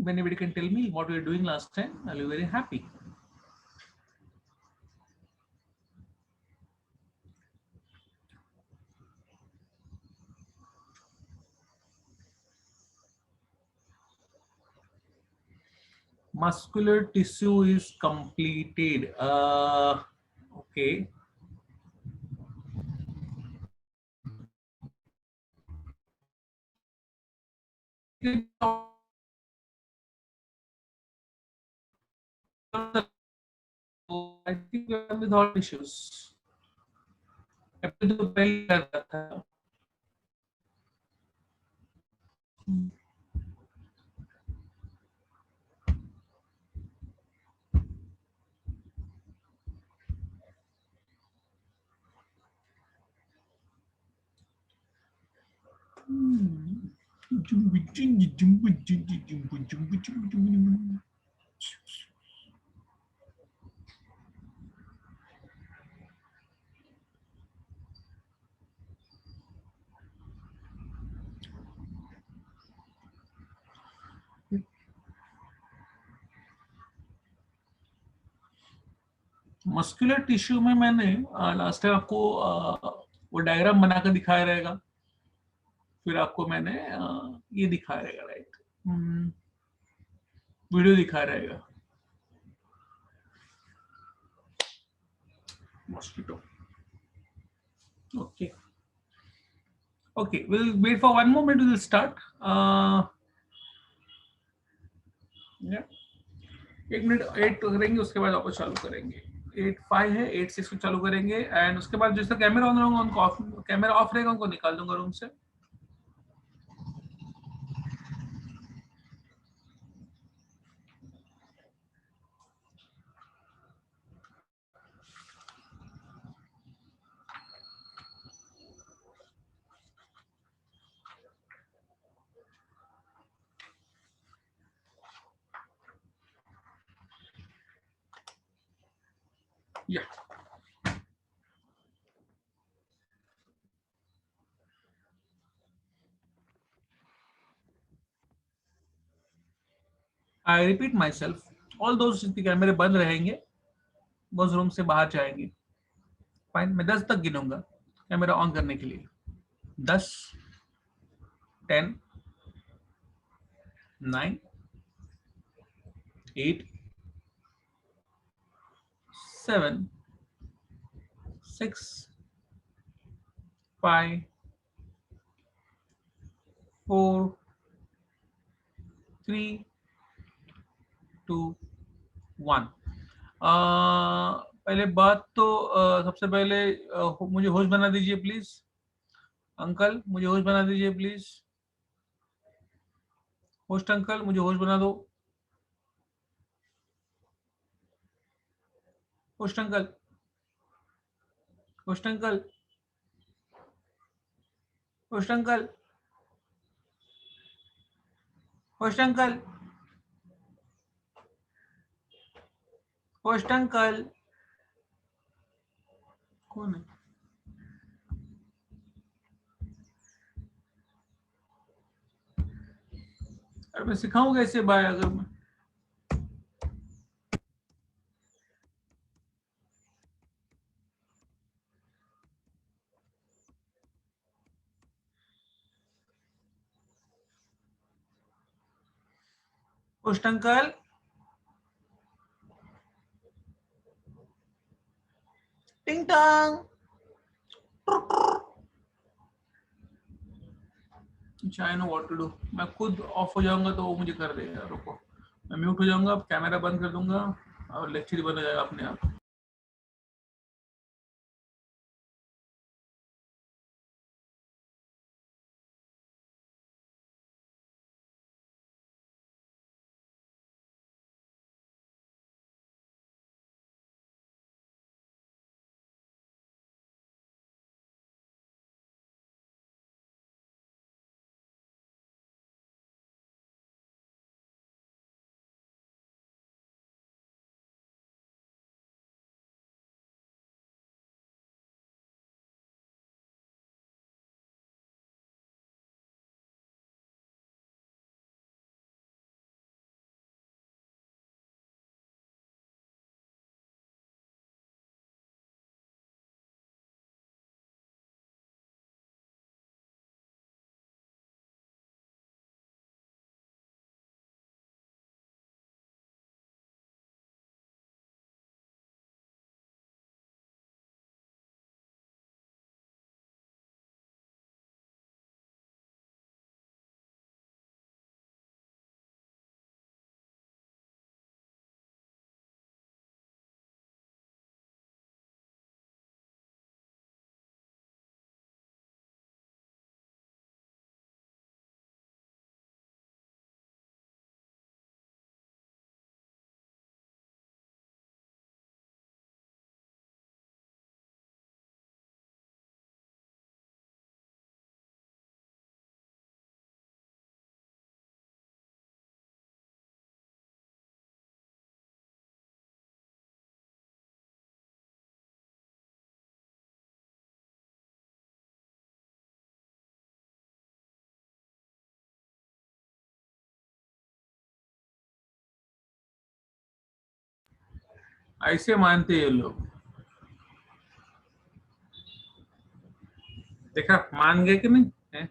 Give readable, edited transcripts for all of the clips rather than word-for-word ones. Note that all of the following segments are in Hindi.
if anybody can tell me what we were doing last time, I'll be very happy. Muscular tissue is completed. Okay. I think we have without issues. अभी तो पहले कर रहा था. मस्कुलर टिश्यू में मैंने लास्ट टाइम आपको वो डायग्राम बनाकर दिखाया रहेगा. फिर आपको मैंने ये दिखाया रहेगा, राइट, वीडियो दिखाया रहेगा. Mosquito. Okay. Okay, we'll wait for one moment. We'll start. Yeah. 1 minute 8 करेंगे, उसके बाद वापस चालू करेंगे. 8:5 है, 8:6 को चालू करेंगे एंड उसके बाद जिसका कैमरा ऑन रहेगा उनको ऑफ, कैमरा ऑफ रहेगा उनको निकाल दूंगा रूम से. या I repeat my self, all दोस्त जिनके कैमरे बंद रहेंगे वो रूम से बाहर जाएंगे. फाइन, मैं 10 तक गिनूंगा कैमरा ऑन करने के लिए. 10, 10, 9, 8, 7, 6, 5, 4, 3, 2, 1. पहले बात तो सबसे पहले मुझे होस्ट बना दीजिए प्लीज. अंकल मुझे होस्ट बना दीजिए प्लीज. होस्ट अंकल मुझे होस्ट बना दो. Host uncle, host uncle, host uncle, host uncle, host uncle. कौन है? अरे मैं सिखाऊंगा कैसे बाय. अगर मैं होस्ट अंकल, टिंग टांग. I know what to do. मैं खुद ऑफ हो जाऊंगा तो वो मुझे कर देगा. रुको, मैं म्यूट हो जाऊंगा, कैमरा बंद कर दूंगा और लेक्चर ही बंद हो जाएगा अपने आप. ऐसे मानते ये लोग, देखा मान गए कि नहीं है?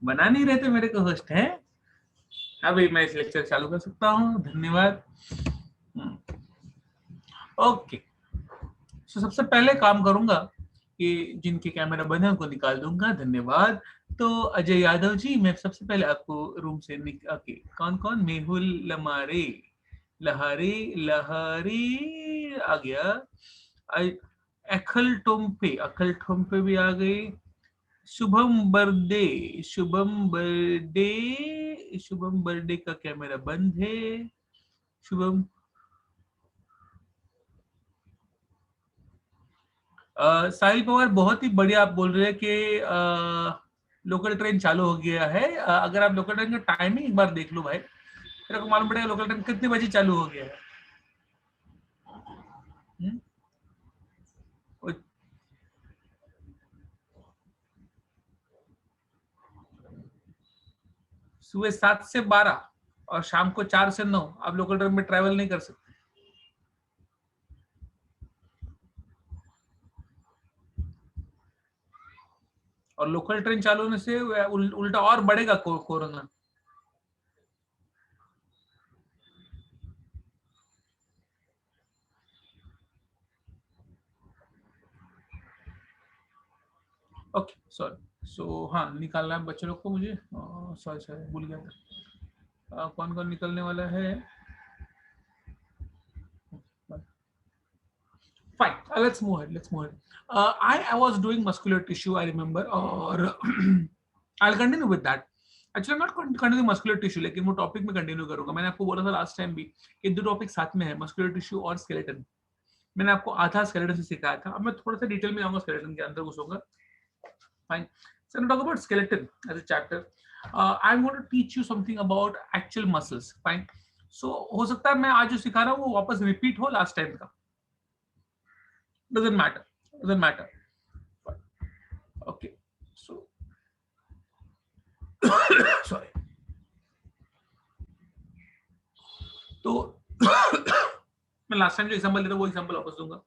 बना नहीं रहते मेरे को होस्ट है। अभी मैं इस लेक्चर चालू कर सकता हूँ, धन्यवाद। ओके, तो सबसे पहले काम करूंगा कि जिनके कैमरा बंद है उनको निकाल दूंगा, धन्यवाद। तो अजय यादव जी, मैं सबसे पहले आपको रूम से ओके, कौन कौन, मेहुल लमारे, लहारी लहारी आ गया, अखल टोम्पे भी आ गई, शुभम बर्थडे का कैमरा बंद है, शुभम साहिल पवार बहुत ही बढ़िया। आप बोल रहे हैं कि लोकल ट्रेन चालू हो गया है। अगर आप लोकल ट्रेन का टाइमिंग एक बार देख लो भाई, तेरे को मालूम पड़ेगा लोकल ट्रेन कितने बजे चालू हो गया है। हम्म? और सुबह 7 से 12 और शाम को 4 से 9 आप लोकल ट्रेन में ट्रैवल नहीं कर सकते। और लोकल ट्रेन चालू होने से उल्टा और बढ़ेगा कोरोना। ओके सॉरी, सो हाँ निकालना है बच्चे लोग को मुझे, सॉरी सॉरी भूल गया था। कौन कौन निकलने वाला है? Fine. Let's move ahead. Let's move ahead. I was doing muscular tissue, I remember, or I'll continue with that. Actually, I'm not continuing muscular tissue, लेकिन वो टॉपिक में कंटिन्यू करूंगा। मैंने आपको बोला था लास्ट टाइम भी कि दो टॉपिक साथ में है, मस्कुलर टिश्यू और स्केलेटन। मैंने आपको आधा स्केलेटन से सिखाया था, अब मैं थोड़ा सा डिटेल में जाऊंगा, स्केलेटन के अंदर घुसूंगा। Fine, so I'm talk about skeleton as a chapter. I'm going to teach you something about actual muscles. Fine. So हो सकता है मैं आज जो सिखा रहा हूँ वो वापस रिपीट हो लास्ट टाइम का, doesn't matter, doesn't matter. Okay, so sorry. तो मैं लास्ट टाइम जो एग्जांपल देता हूँ वो एग्जांपल वापस दूंगा।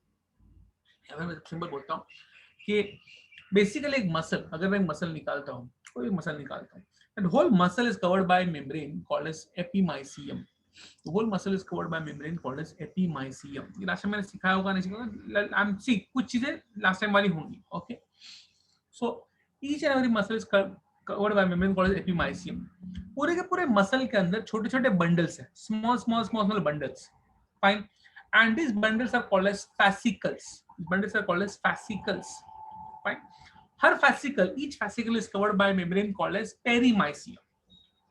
यहाँ मैं सिंपल बोलता हूँ कि बेसिकली एक मसल, अगर मैं एक मसल निकालता हूँ, कोई मसल निकालता हूँ, and whole muscle is covered by membrane called as epimysium. The whole muscle is covered by membrane called as epimysium. ये लास्ट टाइम मैंने सिखाया होगा नहीं सिखाया, आई एम सी कुछ चीजें लास्ट टाइम वाली होंगी। Okay, so each and every muscle is covered by membrane called as epimysium. पूरे के पूरे मसल के अंदर छोटे छोटे बंडल्स हैं, small bundles. Fine, and these bundles are called as fascicles. Bundles are called as fascicles. Fine. Her fascicle, each fascicle is covered by a membrane called as perimysium.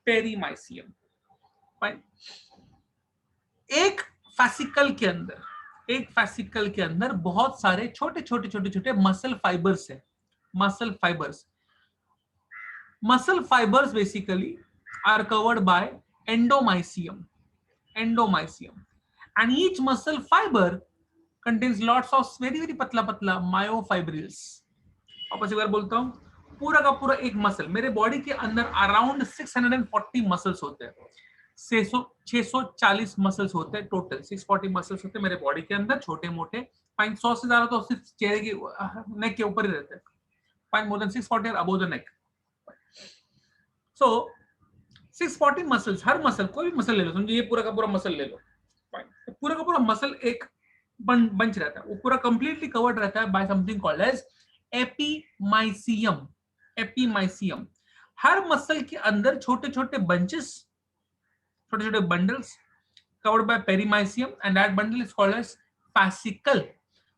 Perimysium. Fine. एक fascicle के अंदर, एक fascicle के अंदर बहुत सारे छोटे छोटे छोटे छोटे मसल फाइबर्स है। Muscle fibres, muscle fibers basically are covered by endomysium. Endomysium. And each muscle fiber contains lots of very पतला पतला myofibrils. वापस एक बार बोलता हूँ, पूरा का पूरा एक मसल, मेरे बॉडी के अंदर अराउंड 640 मसल्स होते हैं, 640 मसल्स होते हैं टोटल, 640 मसल्स होते हैं मेरे बॉडी के अंदर, छोटे मोटे। 500 से ज्यादा तो सिर्फ चेहरे की नेक के ऊपर ही रहते हैं। 5 more than 640 are above the neck. So 640 muscles, her muscle, कोई भी मसल ले लो, समझो ये पूरा का पूरा मसल ले लो, पूरा का पूरा मसल एक बंच रहता है, वो पूरा कंप्लीटली कवर्ड रहता है by something called as epimysium. Epimysium, हर मसल के अंदर छोटे छोटे बंचेस, छोटे छोटे bundles covered by perimysium, and that bundle is called as fascicle.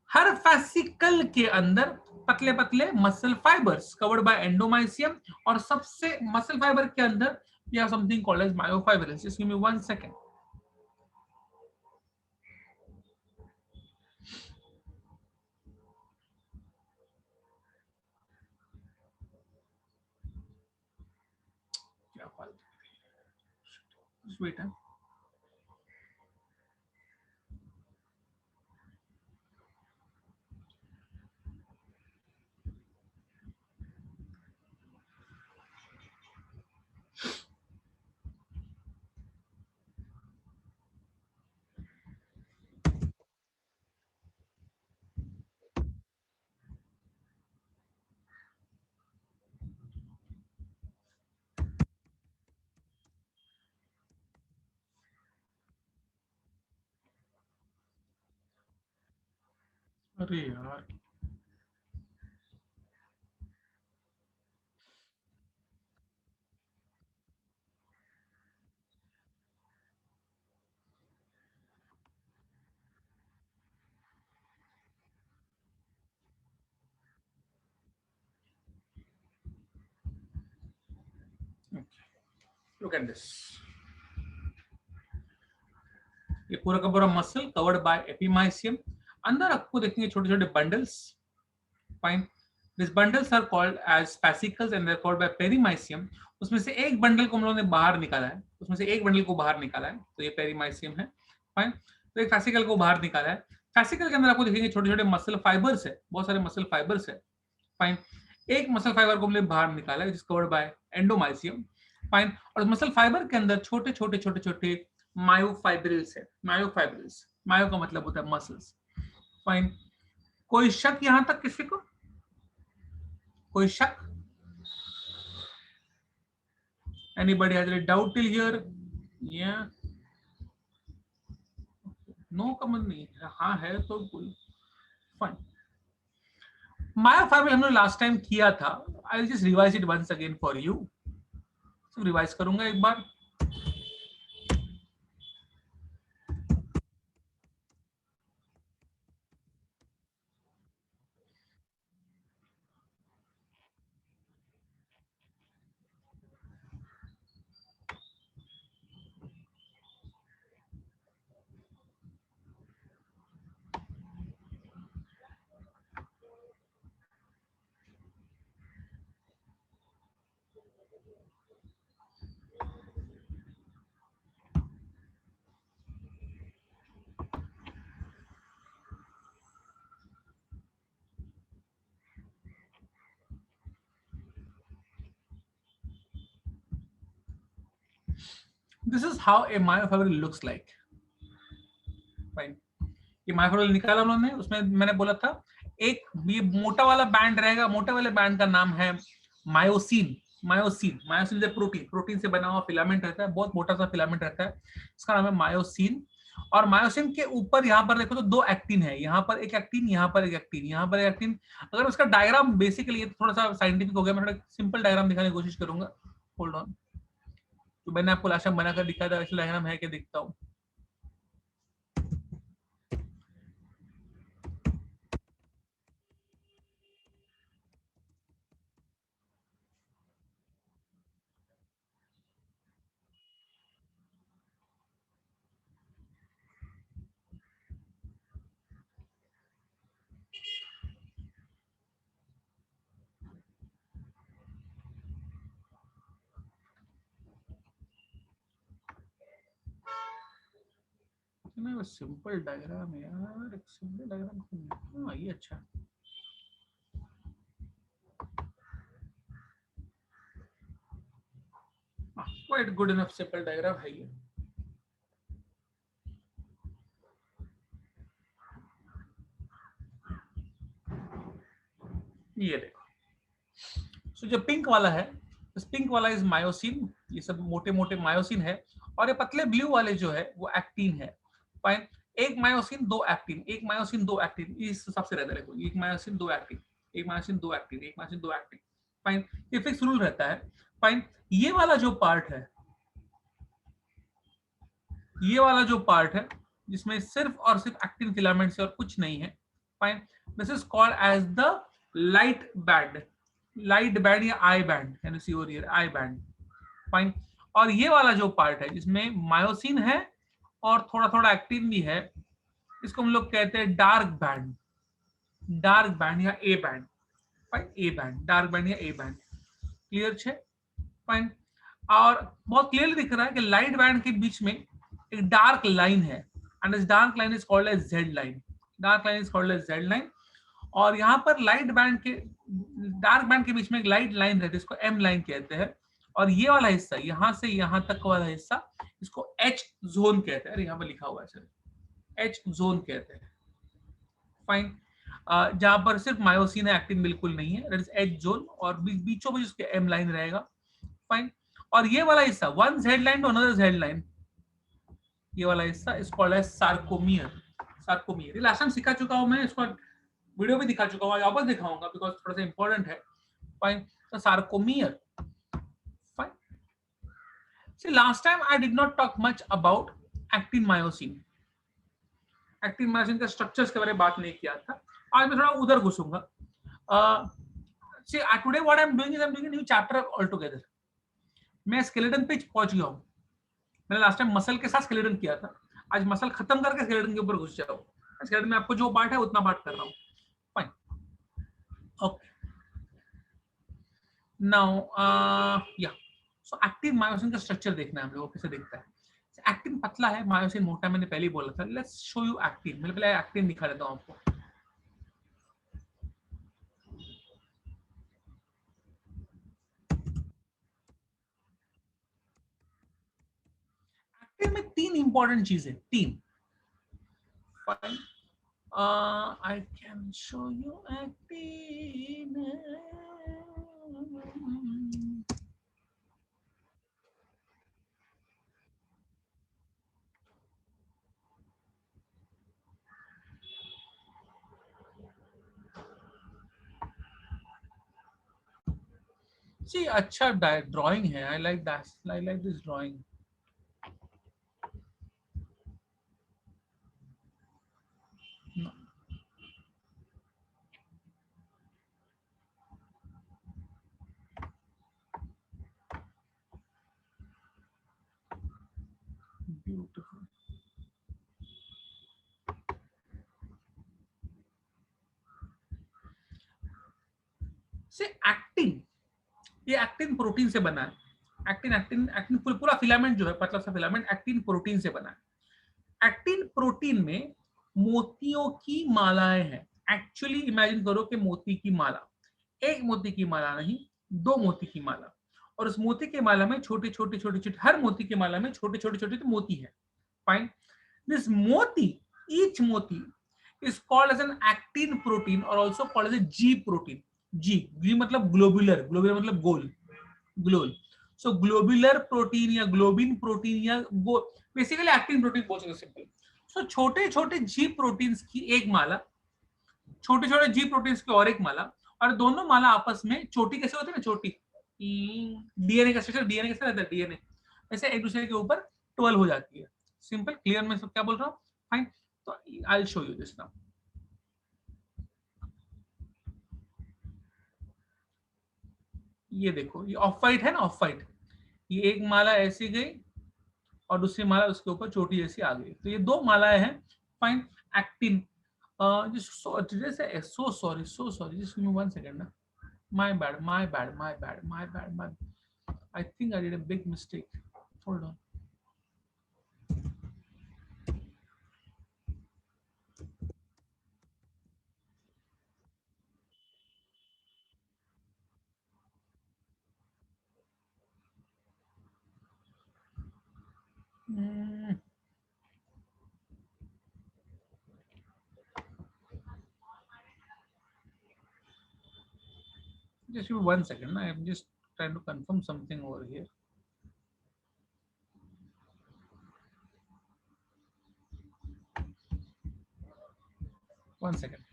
हर fascicle के अंदर पतले पतले muscle fibres covered by endomysium, और सबसे मसल फाइबर के अंदर you have something called as myofibrils. Just give me 1 second. Just wait. अरे यार, लुक एट दिस, ये पूरा का पूरा मसल कवर्ड बाय एपिमाइसियम। अंदर आपको देखेंगे छोटे छोटे bundles. Fine, this bundles are called as fascicles and they are called by perimysium. उसमें से एक बंडल को हम लोगों ने बाहर निकाला है, उसमें से एक बंडल को बाहर निकाला है, तो ये पेरीमाइसियम है। फाइन, तो एक फेसिकल को बाहर निकाला है। फेसिकल के अंदर आपको देखेंगे छोटे छोटे मसल फाइबर्स है, बहुत सारे मसल फाइबर्स है। फाइन, एक मसल फाइबर को हमने बाहर निकाला है, कवर्ड बाय एंडोमाइसियम। फाइन, और मसल फाइबर के अंदर छोटे छोटे छोटे छोटे मायोफाइब्रिल्स है। मायोफाइब्रिल्स, मायो का मतलब होता है मसल्स। फाइन, कोई शक यहां तक किसी को? कोई शक? Anybody has any doubt till here? या नो कमेंट नहीं है, हाँ है तो कोई। फाइन, मायोफाइब्रिल हमने लास्ट टाइम किया था। I will just revise it once again for you. Revise करूंगा एक बार। This is how a myofibril looks like. Fine. ये मायोफाइब्रिल निकाला उन्होंने, उसमें मैंने बोला था एक ये मोटा वाला बैंड रहेगा, मोटे वाले बैंड का नाम है myosin. Myosin, myosin protein, protein से बना हुआ फिलामेंट रहता है, बहुत मोटा सा फिलामेंट रहता है, इसका नाम है मायोसिन। और मायोसिन के ऊपर यहाँ पर देखो तो दो एक्टिन है, यहाँ पर एक एक्टिन, यहाँ पर एक एक्टिन, यहाँ पर एक एक्टिन। अगर उसका डायग्राम बेसिकली थोड़ा सा साइंटिफिक हो गया, मैं थोड़ा सिंपल डायग्राम दिखाने की कोशिश करूंगा। होल्ड ऑन, तो मैंने आपको लास्ट टाइम बनाकर दिखाया था, ऐसा डायग्राम है क्या, दिखता हूँ। सिंपल डायग्राम है यार, एक सिंपल डायग्राम। हाँ ये अच्छा, quite good enough simple diagram है ये। ये देखो, सो जो पिंक वाला है, इस पिंक वाला इज मायोसिन, ये सब मोटे मोटे मायोसिन है। और ये पतले ब्लू वाले जो है वो एक्टिन है। फाइन, एक मायोसिन दो एक्टिन, एक मायोसिन दो एक्टिन, इस हिसाब से रहता है। देखो, एक मायोसिन दो एक्टिन, एक मायोसिन दो एक्टिन, एक मायोसिन दो एक्टिन। फाइन, ये फिक्स रूल रहता है। फाइन, ये वाला जो पार्ट है, ये वाला जो पार्ट है जिसमें सिर्फ और सिर्फ एक्टिन फिलामेंट्स है और कुछ नहीं है। Fine, this is called as the light band. Light band या I band, can you see over here, I band. Fine, और ये वाला जो पार्ट है जिसमें मायोसिन है और थोड़ा थोड़ा एक्टिन भी है, इसको हम लोग कहते हैं डार्क बैंड। डार्क बैंड या A band. Fine, A band, dark band या ए बैंड। क्लियर छे? फाइन, और बहुत क्लियरली दिख रहा है कि लाइट बैंड के बीच में एक डार्क लाइन है, and this dark line is called as Z line. Dark line is called as Z line. और यहाँ पर लाइट बैंड के, डार्क बैंड के बीच में एक लाइट लाइन रहती है, इसको एम लाइन कहते हैं। और ये वाला हिस्सा, यहाँ से यहाँ तक वाला हिस्सा, इसको एच जोन कहते हैं। अरे यहाँ पर लिखा हुआ है सर, एच जोन कहते हैं। फाइन, जहां पर सिर्फ मायोसिन है, एक्टिन बिल्कुल नहीं है, दैट इज एच जोन, और बीचों बीच उसके एम लाइन रहेगा। फाइन, और ये वाला हिस्सा, one Z line to another Z line, ये वाला हिस्सा is called as sarcomere. Sarcomere, ये लास्ट टाइम सिखा चुका हूं मैं इसको, वीडियो भी दिखा चुका हूँ, वापस दिखाऊंगा बिकॉज थोड़ा सा इंपॉर्टेंट है. Fine. The sarcomere. Fine. See, last time I did not talk much about actin myosin. Actin myosin के स्ट्रक्चर्स के बारे में बात नहीं किया था. आज मैं थोड़ा उधर घुसूंगा. See, today what I'm doing is I'm doing a new chapter altogether. मैं स्केलेटन पे पहुंच गया हूँ. मैंने लास्ट टाइम मसल के साथ स्केलेटन किया था. आज मसल खत्म करके स्केलेटन के ऊपर घुस जाओ. स्केलेटन में आपको जो पार्ट है उतना पार्ट कर रहा हूँ. फाइन. ओके. नाउ या सो एक्टिन मायोसिन का स्ट्रक्चर देखना है हम लोगों को, कैसे दिखता है. एक्टिन पतला है, मायोसिन मोटा. मैंने पहले ही बोला था. Let's show you actin. मैं पहले एक्टिन दिखा देता हूँ आपको. एक्टिन में तीन इंपॉर्टेंट चीजें. तीन. Fine. I can show you actin. See, अच्छा ड्राइंग है. I like that. I like this drawing. No. Beautiful. See, actin, ये एक्टिन प्रोटीन से बना है. एक्टिन एक्टिन एक्टिन पूरा फिलामेंट जो है, पतला सा फिलामेंट एक्टिन प्रोटीन से बना है. एक्टिन प्रोटीन में मोतियों की मालाएं हैं. एक्चुअली इमेजिन करो कि मोती की माला, एक मोती की माला नहीं, दो मोती की माला. और उस मोती की माला में छोटे छोटे छोटे छोटे, हर मोती की माला में छोटे छोटे छोटे मोती है. फाइन. दिस मोती, each मोती is called as an actin protein or also called as a G protein. G मतलब ग्लोबुलर. ग्लोबुलर मतलब गोल. ग्लोल. सो ग्लोबुलर प्रोटीन या ग्लोबिन प्रोटीन या बेसिकली एक्टिन प्रोटीन बोल सकते. सिंपल. सो छोटे छोटे जी प्रोटीन्स की एक माला, छोटे छोटे जी प्रोटीन्स की और एक माला, और दोनों माला आपस में चोटी कैसे होती है ना, चोटी. डीएनए का स्ट्रक्चर, डीएनए कैसे रहता है, डीएनए ऐसे एक दूसरे के ऊपर 12 हो जाती है. सिंपल. क्लियर में सब क्या बोल रहा हूँ. फाइन. तो I will show you this now. ये देखो, ये ऑफ वाइट है ना, ऑफ वाइट. ये एक माला ऐसी गई और दूसरी माला उसके ऊपर चोटी जैसी आ गई. तो ये दो मालाएं हैं. Fine. Actin. So sorry, so sorry, just give me 1 second ना. My bad, my bad, my bad, my bad, my bad. I think I did a big mistake. Hold on. Just give me 1 second. I'm just trying to confirm something over here. One second.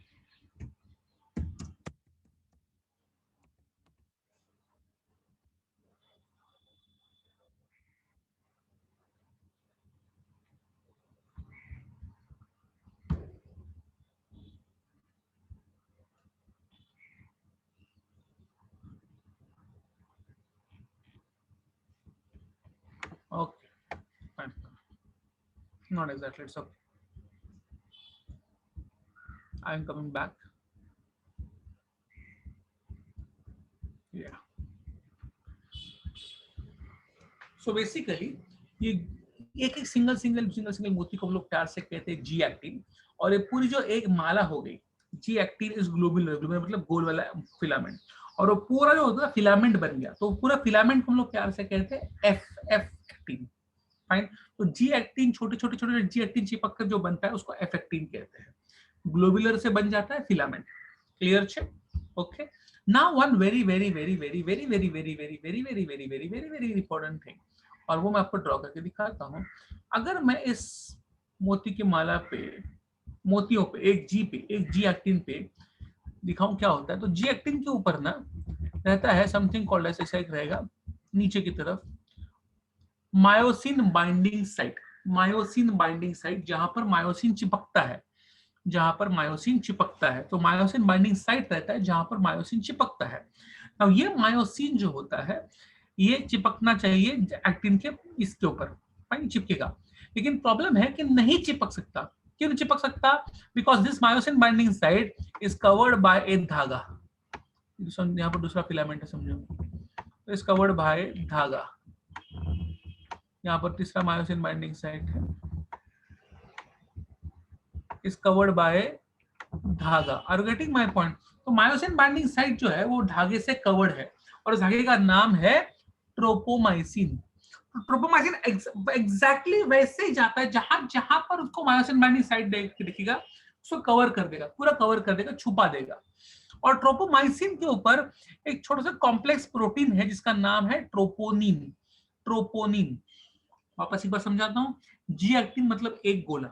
Okay, fine. Not exactly. It's okay. I'm coming back. Yeah. So basically, ये एक एक सिंगल सिंगल सिंगल सिंगल मोती को हम लोग प्यार से कहते हैं जी एक्टिन. और ये पूरी जो एक माला हो गई, G actin is globular. Globular मतलब गोल वाला फिलामेंट. और वो पूरा जो होता है फिलामेंट बन गया. तो पूरा फिलामेंट को हम लोग प्यार से कहते हैं एफ एफ एक्टिन. फाइन. तो जी एक्टिन छोटे छोटे छोटे जी एक्टिन चिपक कर जो बनता है उसको एफ एक्टिन कहते हैं. ग्लोबुलर से बन जाता है filament. Clear check. Okay. Now one very very very very very very very very very very very very very very important thing, और वो मैं आपको ड्रॉ करके दिखाता हूँ. अगर मैं इस मोती की माला पे, मोतियों पे, एक जी एक्टिन पे दिखाऊं क्या होता है। तो जी एक्टिन के ऊपर ना रहता है समथिंग कॉल्ड एज, ऐसा एक रहेगा नीचे की तरफ, myosin binding site. Myosin binding site, जहां पर मायोसिन चिपकता है, जहां पर मायोसिन चिपकता है, तो मायोसिन बाइंडिंग साइट रहता है जहां पर मायोसिन चिपकता है। अब ये मायोसिन जो होता है ये चिपकना चाहिए एक्टिन के इसके ऊपर, फाइन, चिपकेगा। लेकिन प्रॉब्लम है कि नहीं चिपक सकता। क्यों नहीं चिपक सकता? Because this myosin binding site is covered by a धागा। यहाँ पर दूसरा फिलामेंट है, समझो, इज कवर्ड बाय धागा। यहाँ पर तीसरा मायोसिन बाइंडिंग साइट है, इज कवर्ड बाय धागा। Are you getting my point? तो मायोसिन बाइंडिंग साइट जो है वो धागे से कवर्ड है और उस धागे का नाम है ट्रोपोमाइसिन। तो ट्रोपोमाइसिन एग्जैक्टली वैसे ही जाता है जहां जहां पर उसको मायोसिन बाइंडिंग साइट दिखेगा उसको कवर कर देगा, पूरा कवर कर देगा, छुपा देगा। और ट्रोपोमाइसिन के ऊपर एक छोटा सा कॉम्प्लेक्स प्रोटीन है जिसका नाम है ट्रोपोनिन। ट्रोपोनिन, वापस एक बार समझाता हूँ। जी एक्टिन मतलब एक गोला,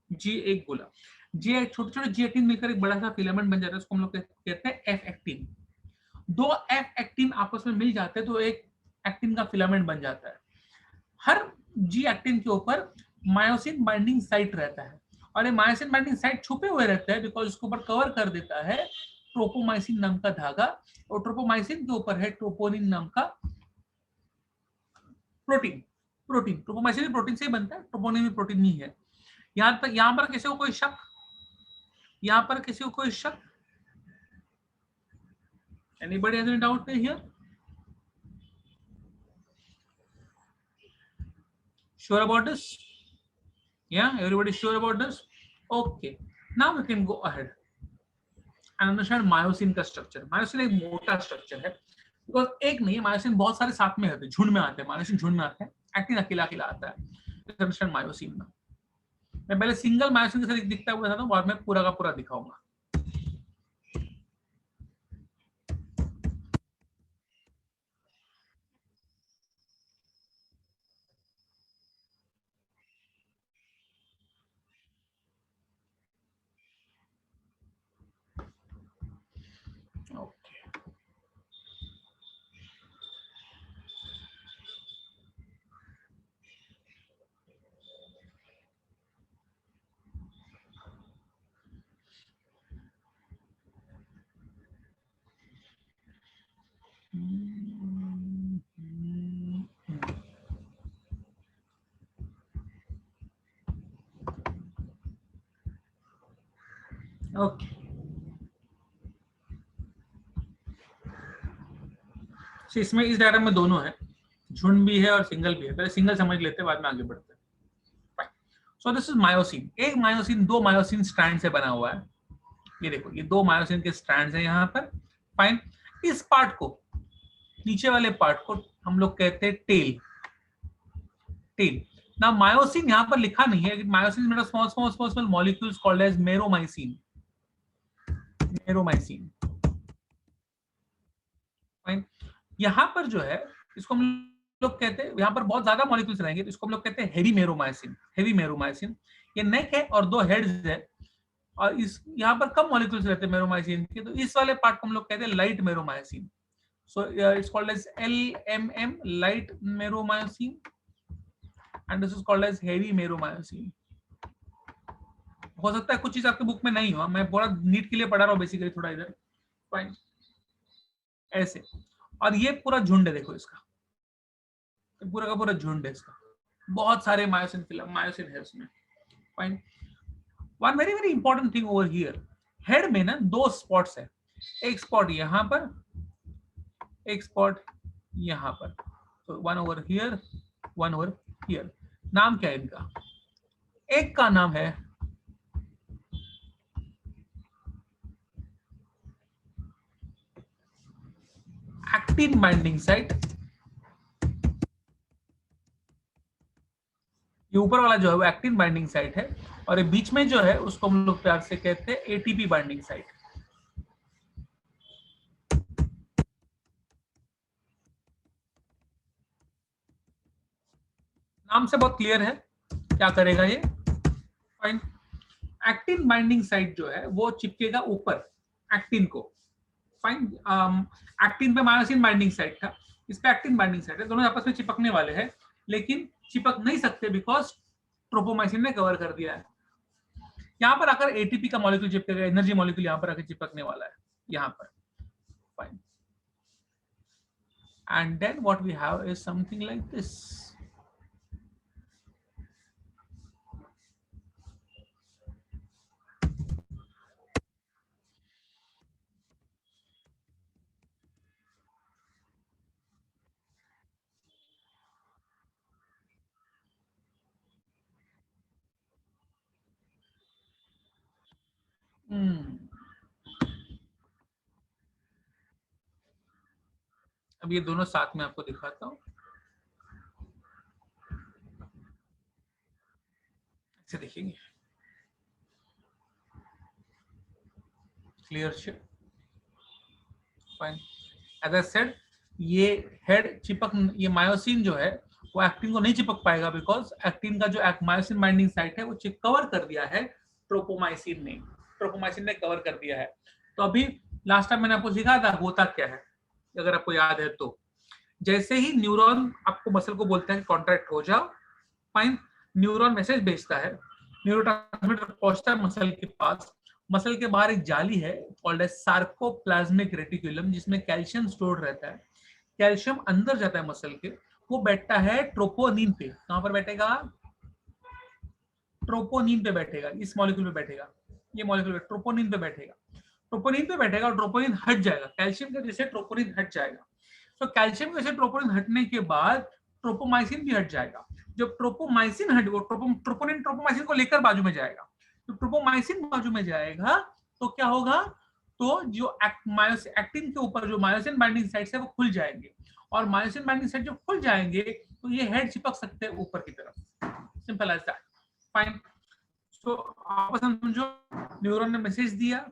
जी एक गोला, जी छोटे छोटे जी एक्टिन मिलकर एक बड़ा सा फिलामेंट बन जाता है, उसको हम लोग कहते हैं एफ एक्टिन। दो एफ एक्टिन आपस में मिल जाते हैं तो एक एक्टिन का फिलामेंट बन जाता है। हर जी एक्टिन के ऊपर मायोसिन बाइंडिंग साइट रहता है और ये मायोसिन बाइंडिंग साइट छुपे हुए रहते हैं बिकॉज उसके ऊपर कवर कर देता है ट्रोपोमाइसिन नाम का धागा, और ट्रोपोमाइसिन के ऊपर है ट्रोपोनिन नाम का प्रोटीन। प्रोटीन ट्रोपोमाइसिन प्रोटीन से ही बनता है, ट्रोपोनिन में प्रोटीन नहीं है। यहाँ तक, यहाँ पर किसी को कोई शक? यहाँ पर किसी को कोई शक? Anybody has any doubt here? Sure about this? Yeah, everybody sure about this? Okay, now we can go ahead and understand myosin का स्ट्रक्चर। मायोसिन एक मोटा स्ट्रक्चर है बिकॉज एक नहीं, मायोसिन बहुत सारे साथ में रहते हैं, झुंड में आते हैं, मायोसिन झुंड में आते हैं, एक्टिन अकेला अकेला आता है। अंडरस्टैंड मायोसिन में मैं पहले सिंगल मायोसिन के साथ दिखता है बताता हूँ, बाद में पूरा का पूरा दिखाऊंगा। ओके, इसमें इस डायग्राम में दोनों है, झुंड भी है और सिंगल भी है। पहले सिंगल समझ लेते हैं, बाद में आगे बढ़ते हैं। So this is myosin. एक मायोसिन दो मायोसिन स्ट्रैंड से बना हुआ है। ये देखो, ये दो मायोसिन के स्ट्रैंड्स हैं यहाँ पर। फाइन, इस पार्ट को, नीचे वाले पार्ट को हम लोग कहते हैं टेल। टेल ना, मायोसिन यहाँ पर लिखा नहीं है। मायोसिन मेरा small small small small molecules called as meromyosin. Meromyosin, fine. यहाँ पर जो है इसको हम लोग कहते हैं, यहाँ पर बहुत ज्यादा मॉलिक्यूल्स रहेंगे तो इसको हम लोग कहते हैं हेवी मेरोमाइसिन। हेवी मेरोमाइसिन, ये नेक है और दो हेड्स है और इस यहाँ पर कम मॉलिक्यूल्स रहते हैं मेरोमाइसिन के, तो इस वाले पार्ट को हम लोग कहते हैं light meromyosin. So it's called as LMM, light meromyosin, and this is called as heavy meromyosin. हो सकता है कुछ चीज आपके बुक में नहीं हो, मैं पूरा नीट के लिए पढ़ा रहा हूँ बेसिकली, थोड़ा इधर, फाइन, ऐसे। और ये पूरा झुंड है, देखो इसका पूरा का पूरा झुंड है इसका, बहुत सारे मायोसिन मायोसिन है उसमें, fine. One very very important thing over here, head में ना दो स्पॉट्स है, एक स्पॉट यहाँ पर, एक स्पॉट यहाँ पर, तो one over here, one over here. नाम क्या है इनका? एक का नाम है एक्टिन बाइंडिंग साइट, ये ऊपर वाला जो है वो एक्टिन बाइंडिंग साइट है, और ये बीच में जो है उसको हम लोग प्यार से कहते हैं एटीपी बाइंडिंग साइट। नाम से बहुत क्लियर है क्या करेगा ये, फाइन। एक्टिन बाइंडिंग साइट जो है वो चिपकेगा ऊपर, एक्टिन को, फाइन। एक्टिन पे मायोसिन बाइंडिंग साइट था, इस पे एक्टिन बाइंडिंग साइट है, दोनों आपस में चिपकने वाले हैं, लेकिन चिपक नहीं सकते बिकॉज ट्रोपोमाइसिन ने कवर कर दिया है। यहाँ पर आकर एटीपी का मॉलिक्यूल चिपकेगा, एनर्जी मॉलिक्यूल यहाँ पर आकर चिपकने वाला है यहाँ पर, fine. And then what we have is something like this. अब ये दोनों साथ में आपको दिखाता हूँ, ऐसे देखेंगे, clear shape, fine. As I said, ये हेड चिपक, ये मायोसिन जो है वो एक्टिन को नहीं चिपक पाएगा बिकॉज एक्टिन का जो मायोसिन बाइंडिंग साइट है वो कवर कर दिया है ट्रोपोमाइसिन ने, ट्रोपोमाइसिन ने कवर कर दिया है। तो अभी लास्ट टाइम मैंने आपको सिखाया था होता क्या है, अगर आपको याद है तो, जैसे ही न्यूरॉन आपको मसल को बोलता है कॉन्ट्रैक्ट हो जाओ, फाइन, न्यूरॉन मैसेज भेजता है, न्यूरोट्रांसमीटर पहुंचता है मसल के पास, मसल के बाहर एक जाली है कॉल्ड एज सार्कोप्लाज्मिक रेटिकुलम, जिसमें कैल्शियम स्टोर रहता है। कैल्शियम अंदर जाता है मसल के, वो बैठता है ट्रोपोनिन पे। कहां पर बैठेगा? ट्रोपोनिन पे बैठेगा, इस मॉलिक्यूल पे बैठेगा, ये मॉलिक्यूल ट्रोपोनिन पे बैठेगा, ट्रोपोनिन पे बैठेगा और ट्रोपोनिन हट जाएगा, कैल्शियम के जैसे ट्रोपोनिन हट जाएगा। तो कैल्शियम के जैसे ट्रोपोनिन हटने के बाद ट्रोपोमाइसिन भी हट जाएगा। जब ट्रोपोमाइसिन हट, वो ट्रोपोनिन ट्रोपोमाइसिन को लेकर बाजू में जाएगा, तो ट्रोपोमाइसिन बाजू में जाएगा तो क्या होगा, तो जो एक्टिन के ऊपर जो मायोसिन बाइंडिंग साइट्स है वो खुल जाएंगे, और मायोसिन बाइंडिंग साइट जब खुल जाएंगे तो ये हेड चिपक सकते हैं ऊपर की तरफ, सिंपल एज दैट, फाइन। तो आपस में समझो, न्यूरॉन ने मैसेज दिया,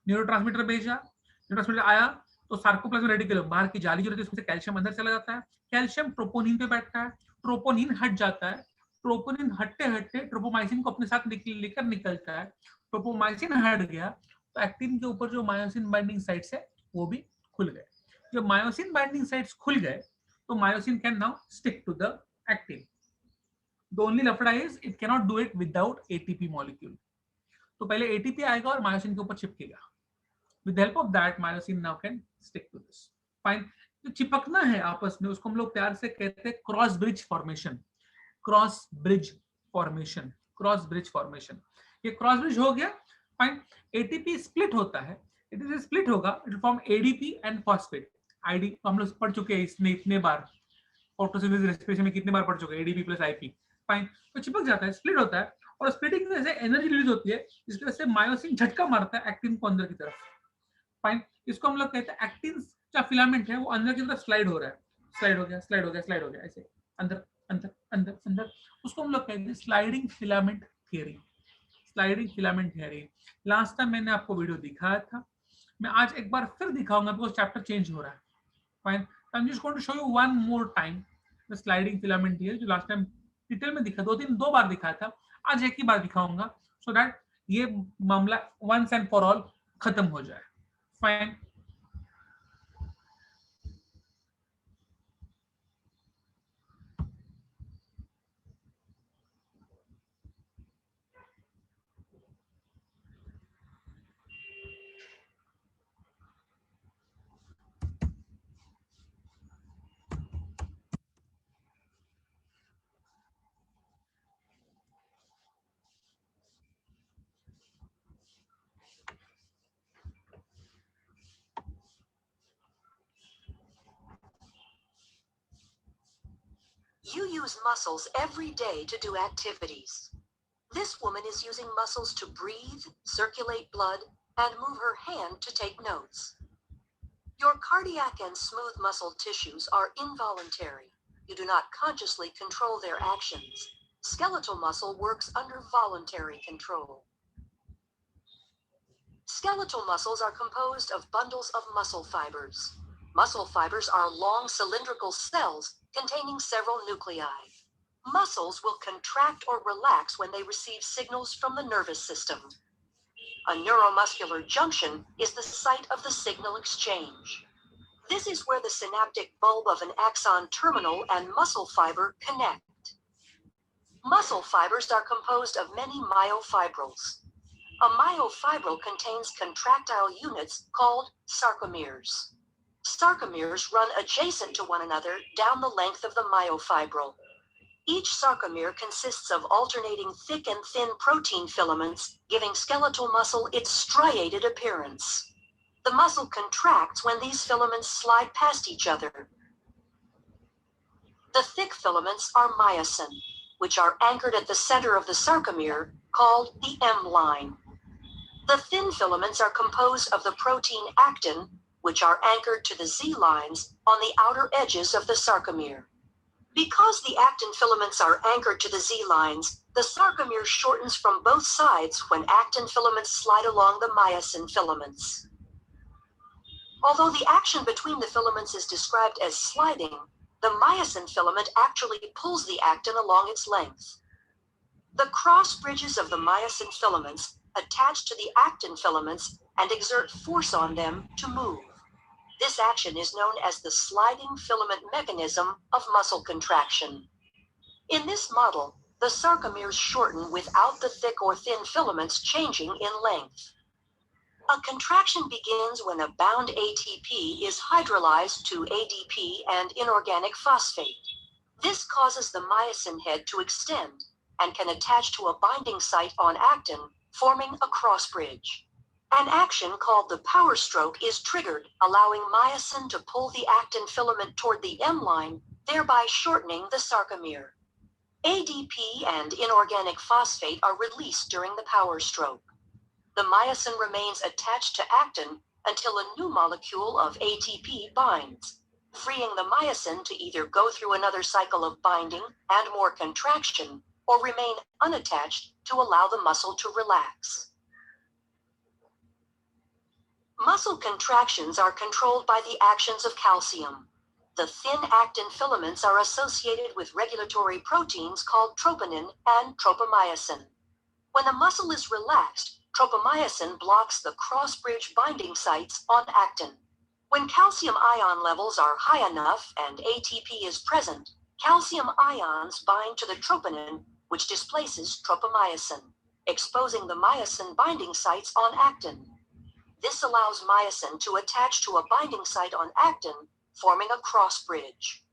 न्यूरोट्रांसमीटर भेजा, न्यूरोट्रांसमीटर आया तो सार्कोप्लाज्मिक रेटिकुलम, बाहर की जाली जो रहती है उसमें से कैल्शियम अंदर चला जाता है, कैल्शियम ट्रोपोनिन पे बैठता है, ट्रोपोनिन हट जाता है, ट्रोपोनिन हटते हटते ट्रोपोमाइसिन को अपने साथ लेकर निकलता है, ट्रोपोमाइसिन हट गया तो एक्टिन के ऊपर जो मायोसिन बाइंडिंग साइट्स है वो भी खुल गए। जब मायोसिन बाइंडिंग साइट्स खुल गए तो myosin can now stick to the actin. The only lafda is it cannot do it without ATP molecule. तो पहले ATP आएगा और मायोसिन के ऊपर चिपकेगा। With the help of that, myosin now can stick to this. Fine. तो चिपकना है आपस में, उसको हम लोग प्यार से कहते हैं cross bridge formation, cross bridge formation, cross bridge formation. ये क्रॉस ब्रिज हो गया, फाइन। ATP स्प्लिट होता है, ATP स्प्लिट होगा, it form ADP and phosphate. ID हम लोग पढ़ चुके हैं इसमें इतने बार, फोटोसिंथेसिस रेस्पिरेशन में कितने बार पढ़ चुके हैं, ADP प्लस IP, फाइन। तो चिपक जाता है, स्प्लिट होता है, और स्प्लिटिंग की वजह से एनर्जी रिलीज होती है, जिसकी वजह से मायोसिन झटका मारता है एक्टिन को अंदर की तरफ, फाइन। इसको हम लोग कहते हैं एक्टिन का फिलामेंट है वो अंदर की तरफ स्लाइड हो रहा है, स्लाइड हो गया, स्लाइड हो गया, स्लाइड हो गया, ऐसे अंदर अंदर अंदर अंदर, उसको हम लोग कहते हैं sliding filament theory, sliding filament theory. Last time मैंने आपको वीडियो दिखाया था, मैं आज एक बार फिर दिखाऊंगा बिकॉज चैप्टर चेंज हो रहा है, fine. I am just going to show you one more time the sliding filament theory, जो लास्ट टाइम डिटेल में दिखा, दो बार दिखाया था, आज एक ही बार दिखाऊंगा, सो दैट ये मामला वंस एंड फॉर ऑल खत्म हो जाए, fine. You use muscles every day to do activities. This woman is using muscles to breathe, circulate blood, and move her hand to take notes. Your cardiac and smooth muscle tissues are involuntary. You do not consciously control their actions. Skeletal muscle works under voluntary control. Skeletal muscles are composed of bundles of muscle fibers. Muscle fibers are long cylindrical cells containing several nuclei. Muscles will contract or relax when they receive signals from the nervous system. A neuromuscular junction is the site of the signal exchange. This is where the synaptic bulb of an axon terminal and muscle fiber connect. Muscle fibers are composed of many myofibrils. A myofibril contains contractile units called sarcomeres. Sarcomeres run adjacent to one another down the length of the myofibril. Each sarcomere consists of alternating thick and thin protein filaments, giving skeletal muscle its striated appearance. The muscle contracts when these filaments slide past each other. The thick filaments are myosin, which are anchored at the center of the sarcomere, called the M-line. The thin filaments are composed of the protein actin, which are anchored to the Z-lines on the outer edges of the sarcomere. Because the actin filaments are anchored to the Z-lines, the sarcomere shortens from both sides when actin filaments slide along the myosin filaments. Although the action between the filaments is described as sliding, the myosin filament actually pulls the actin along its length. The cross bridges of the myosin filaments attach to the actin filaments and exert force on them to move. This action is known as the sliding filament mechanism of muscle contraction. In this model, the sarcomeres shorten without the thick or thin filaments changing in length. A contraction begins when a bound ATP is hydrolyzed to ADP and inorganic phosphate. This causes the myosin head to extend and can attach to a binding site on actin, forming a cross bridge. An action called the power stroke is triggered, allowing myosin to pull the actin filament toward the M-line, thereby shortening the sarcomere. ADP and inorganic phosphate are released during the power stroke. The myosin remains attached to actin until a new molecule of ATP binds, freeing the myosin to either go through another cycle of binding and more contraction, or remain unattached to allow the muscle to relax. Muscle contractions are controlled by the actions of calcium. The thin actin filaments are associated with regulatory proteins called troponin and tropomyosin. When a muscle is relaxed, tropomyosin blocks the cross-bridge binding sites on actin. When calcium ion levels are high enough and ATP is present, calcium ions bind to the troponin, which displaces tropomyosin, exposing the myosin binding sites on actin. This allows myosin to attach to a binding site on actin, forming a cross bridge.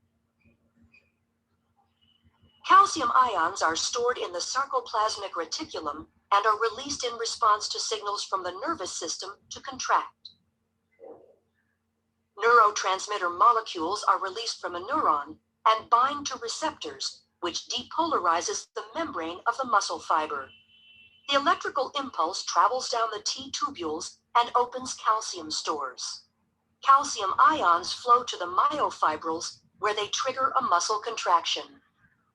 Calcium ions are stored in the sarcoplasmic reticulum and are released in response to signals from the nervous system to contract. Neurotransmitter molecules are released from a neuron and bind to receptors, which depolarizes the membrane of the muscle fiber. The electrical impulse travels down the T tubules and opens calcium stores. Calcium ions flow to the myofibrils, where they trigger a muscle contraction.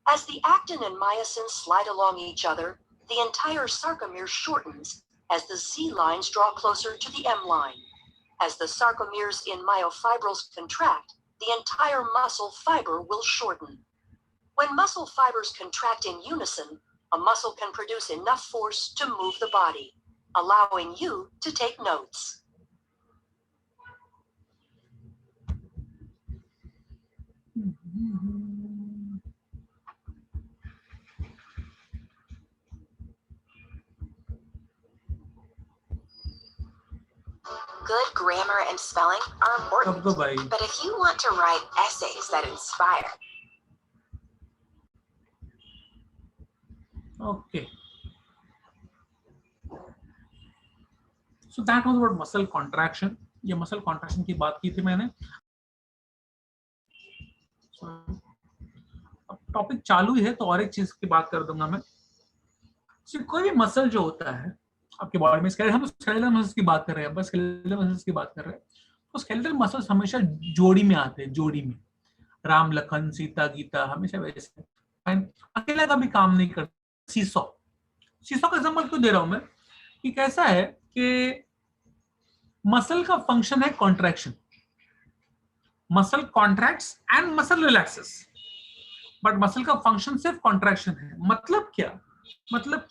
As the actin and myosin slide along each other, the entire sarcomere shortens as the Z-lines draw closer to the M-line. As the sarcomeres in myofibrils contract, the entire muscle fiber will shorten. When muscle fibers contract in unison, a muscle can produce enough force to move the body, allowing you to take notes. Good grammar and spelling are important, but if you want to write essays that inspire. Okay. So that was about muscle contraction. ये muscle contraction की बात की थी मैंने. अब टॉपिक चालू ही है तो और एक चीज की बात कर दूंगा मैं. कोई भी मसल जो होता है आपके बॉडी में, हम स्केलेटल मसल्स की बात कर रहे हैं, बस स्केलेटल मसल्स की बात कर रहे हैं, तो स्केलेटल मसल्स हमेशा जोड़ी में आते हैं, जोड़ी में. राम लखन सीता गीता हमेशा वैसे, अकेला का भी काम नहीं करता. सीसो का एग्जांपल क्यों दे रहा हूं मैं कि कैसा है कि मसल का फंक्शन है contraction. Muscle contracts and muscle relaxes, but muscle का फंक्शन सिर्फ कॉन्ट्रैक्शन है. मतलब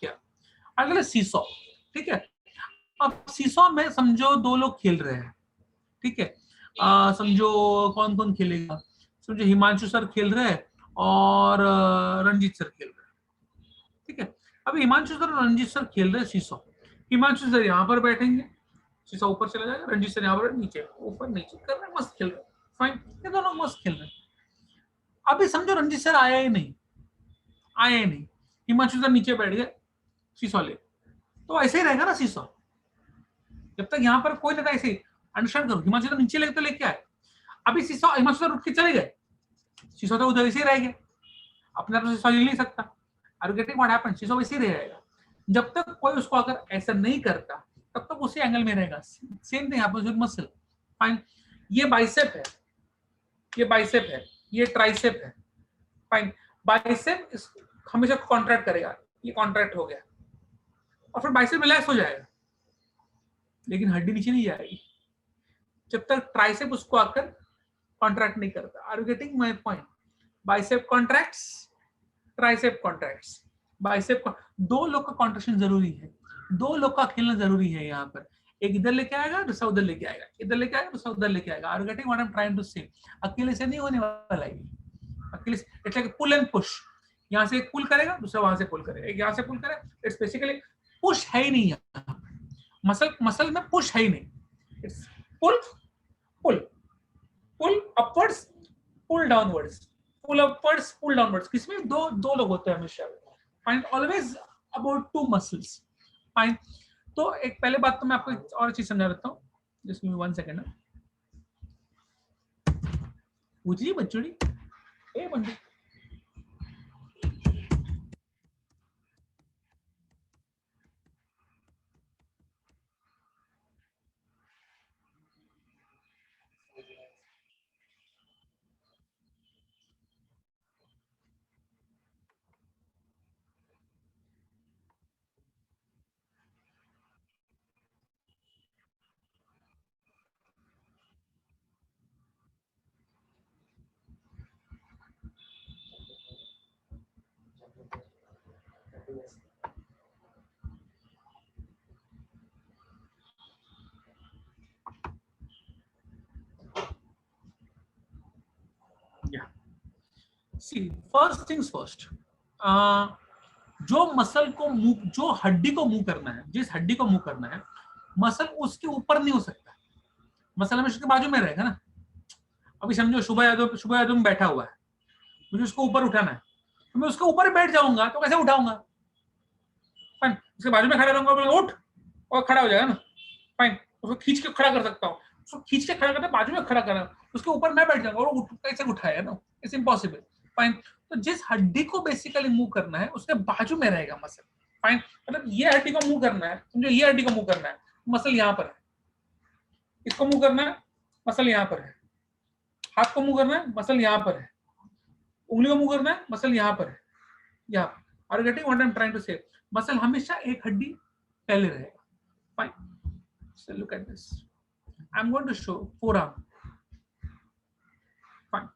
क्या? अगला सीसो, ठीक है. अब सीसॉ में समझो दो लोग खेल रहे हैं, ठीक है, समझो कौन कौन खेलेगा, समझो हिमांशु सर खेल रहे हैं और रंजीत सर खेल रहे हैं, ठीक है। अभी हिमांशु सर और रंजीत सर खेल रहे हैं सीसॉ, हिमांशु सर यहाँ पर बैठेंगे, सीसॉ ऊपर चला जाएगा, रंजीत सर यहाँ पर नीचे, ऊपर नीचे कर रहे हैं, मस्त खेल रहे हैं, फाइन, ये दोनों मस्त खेल रहे हैं। अभी समझो रंजीत सर आया ही नहीं, हिमांशु सर नीचे बैठ गए सीसॉ ले, तो ऐसे ही रहेगा ना सीसॉ, जब तक यहाँ पर कोई लगा, ऐसे ही अंडरस्टैंड करो, हिमांशु सर नीचे लेके तो लेके आए, अभी सीसॉ हिमांशु सर उठ के चले गए, सीसॉ तो उधर ऐसे ही रह गया, अपने आप से सीसॉ हिल नहीं सकता, are you getting what happened, seesaw वैसे ही रहेगा, जब तक कोई उसको अगर ऐसा नहीं करता तब तक उसी एंगल में रहेगा। Same thing happens with muscle, fine, ये बाइसेप है, ये बाइसेप है, ये ट्राइसेप है, फाइन, बाइसेप हमेशा कॉन्ट्रैक्ट करेगा, ये कॉन्ट्रैक्ट हो गया और फिर बाइसेप रिलैक्स हो जाएगा, लेकिन हड्डी नीचे नहीं जाएगी जब तक ट्राइसेप उसको आकर कॉन्ट्रैक्ट नहीं करता। Are you getting my point? Bicep contracts, tricep contracts, bicep, दो लोग का कॉन्ट्रैक्शन जरूरी है, दो लोग का खेलना जरूरी है। यहाँ पर एक इधर लेके आएगा, दूसरा उधर लेके आएगा, इधर लेके आएगा, दूसरा उधर लेके आएगा। Are you getting what I am trying to say? अकेले से नहीं होने वाला है, अकेले से it's like pull and push, यहाँ से एक पुल करेगा, दूसरा वहां से पुल करेगा, एक यहाँ से पुल करेगा, इट्स बेसिकली पुश है ही नहीं यहाँ, मसल में पुश है ही नहीं, it's pull pull pull upwards pull downwards, pull upwards pull downwards. किसमें दो लोग होते हैं हमेशा, fine, always about two muscles, fine. तो एक पहले बात तो मैं आपको एक और चीज समझा देता हूँ, जस्ट गिव मी 1 सेकंड। पूछिए बच्चोड़ी, ए बंटी, सी फर्स्ट थिंग्स फर्स्ट, जो मसल को मूव, जो हड्डी को मूव करना है, जिस हड्डी को मूव करना है, मसल उसके ऊपर नहीं हो सकता, मसल हमेशा उसके बाजू में रहेगा ना। अभी समझो शुभ यादव में बैठा हुआ है, मुझे उसको ऊपर उठाना है, तो मैं उसके ऊपर बैठ जाऊंगा तो कैसे उठाऊंगा? फाइन, उसके बाजू में खड़ा रहूंगा, उठ, और खड़ा हो जाएगा ना, फाइन, उसको खींच के खड़ा कर सकता हूँ, उसको खींच के खड़ा करना, बाजू में खड़ा करना, उसके ऊपर मैं बैठ जाऊंगा और कैसे उठाएगा ना, इट्स इम्पॉसिबल, फाइन। तो जिस हड्डी को बेसिकली मूव करना है उसके बाजू में रहेगा मसल, फाइन, मतलब ये हड्डी को मूव करना है, समझो ये हड्डी को मूव करना है, मसल यहाँ पर है, इसको मूव करना है, मसल यहाँ पर है, हाथ को मूव करना है, मसल यहाँ पर है, उंगली को मूव करना है, मसल यहाँ पर है, यहाँ पर। Are you getting what I am trying to say? Muscle हमेशा एक हड्डी पहले रहेगा, fine. So look at this, I am going to show forearm, fine.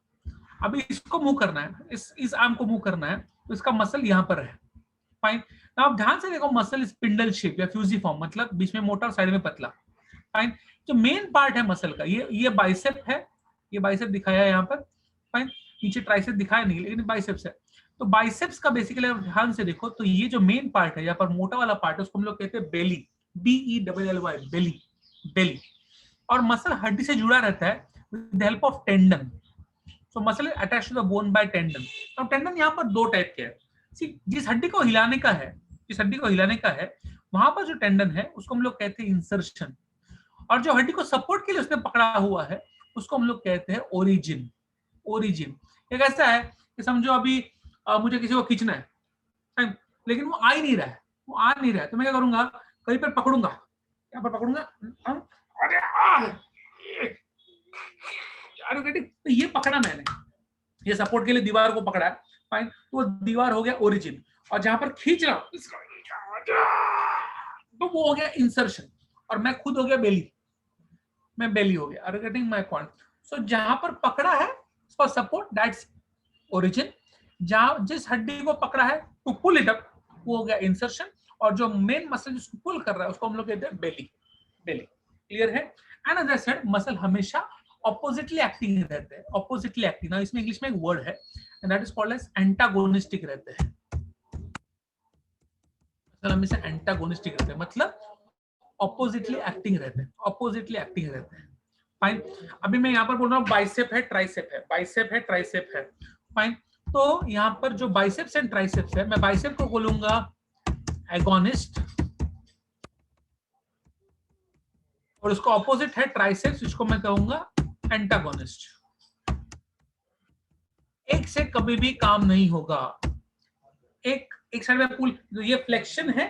अभी इसको मूव करना है, इस आर्म को मूव करना है, तो इसका मसल यहाँ पर है, फाइन। आप ध्यान से देखो, मसल स्पिंडल शेप या फ्यूजिफॉर्म, मतलब बीच में मोटा और साइड में पतला, फाइन। जो मेन पार्ट है मसल का, ये बाइसेप है, ये बाइसेप दिखाया है यहाँ पर, फाइन। नीचे ट्राइसेप दिखाया नहीं, लेकिन बाइसेप्स है। तो बाइसेप्स का बेसिकली ध्यान से देखो, तो ये जो मेन पार्ट है, यहाँ पर मोटा वाला पार्ट है, उसको हम लोग कहते हैं बेली, BELLY, बेली, बेली। और मसल हड्डी से जुड़ा रहता है with the help of tendon. So muscle is attached to the bone by tendon. अब टेंडन यहाँ पर दो टाइप के हैं। जिस हड्डी को हिलाने का है, वहां पर जो टेंडन है उसको हम लोग कहते हैं इंसर्शन, और जो हड्डी को सपोर्ट के लिए उसने पकड़ा हुआ है उसको हम लोग कहते हैं ओरिजिन। एक ऐसा है कि समझो अभी मुझे किसी को खींचना है, लेकिन वो आ नहीं रहा है, तो मैं क्या करूंगा? कहीं पर पकड़ूंगा, यहाँ पर पकड़ूंगा, तो ये पकड़ा मैंने, ये सपोर्ट के लिए दीवार को पकड़ा है, फाइन। तो दीवार हो गया ओरिजिन, और जहां पर खींच रहा हूं तो वो हो गया इंसर्शन, और मैं खुद हो गया बेली, मैं बेली हो गया। Are you getting my point? So जहां पर पकड़ा है फॉर सपोर्ट, दैट्स ओरिजिन। जहां जिस हड्डी को पकड़ा है टू पुल इट अप, वो हो गया इंसर्शन, और जो मेन मसल जिसको पुल कर रहा है उसको हम लोग कहते हैं बेली। डेली, क्लियर है? And as I said muscle always oppositely acting रहते हैं, ऑपोजिटली एक्टिंग। ना इसमें इंग्लिश में एक वर्ड है and that is called as antagonistic रहते हैं। मसल हमेशा एंटागोनिस्टिक रहते हैं, मतलब ऑपोजिटली एक्टिंग रहते हैं, ऑपोजिटली एक्टिंग रहते हैं। फाइन। अभी मैं यहाँ पर बोल रहा हूँ बाइसेप है, ट्राइसेप है, बाइसेप है, ट्राइसेप है। फाइन। तो यहाँ पर जो बाइसेप्स एंड ट्राइसेप्स है, मैं बाइसेप को बोलूंगा एगोनिस्ट और उसका ऑपोजिट है ट्राइसेप्स, इसको मैं कहूंगा एंटागोनिस्ट। एक से कभी भी काम नहीं होगा। एक साइड में पुल, ये फ्लेक्शन है,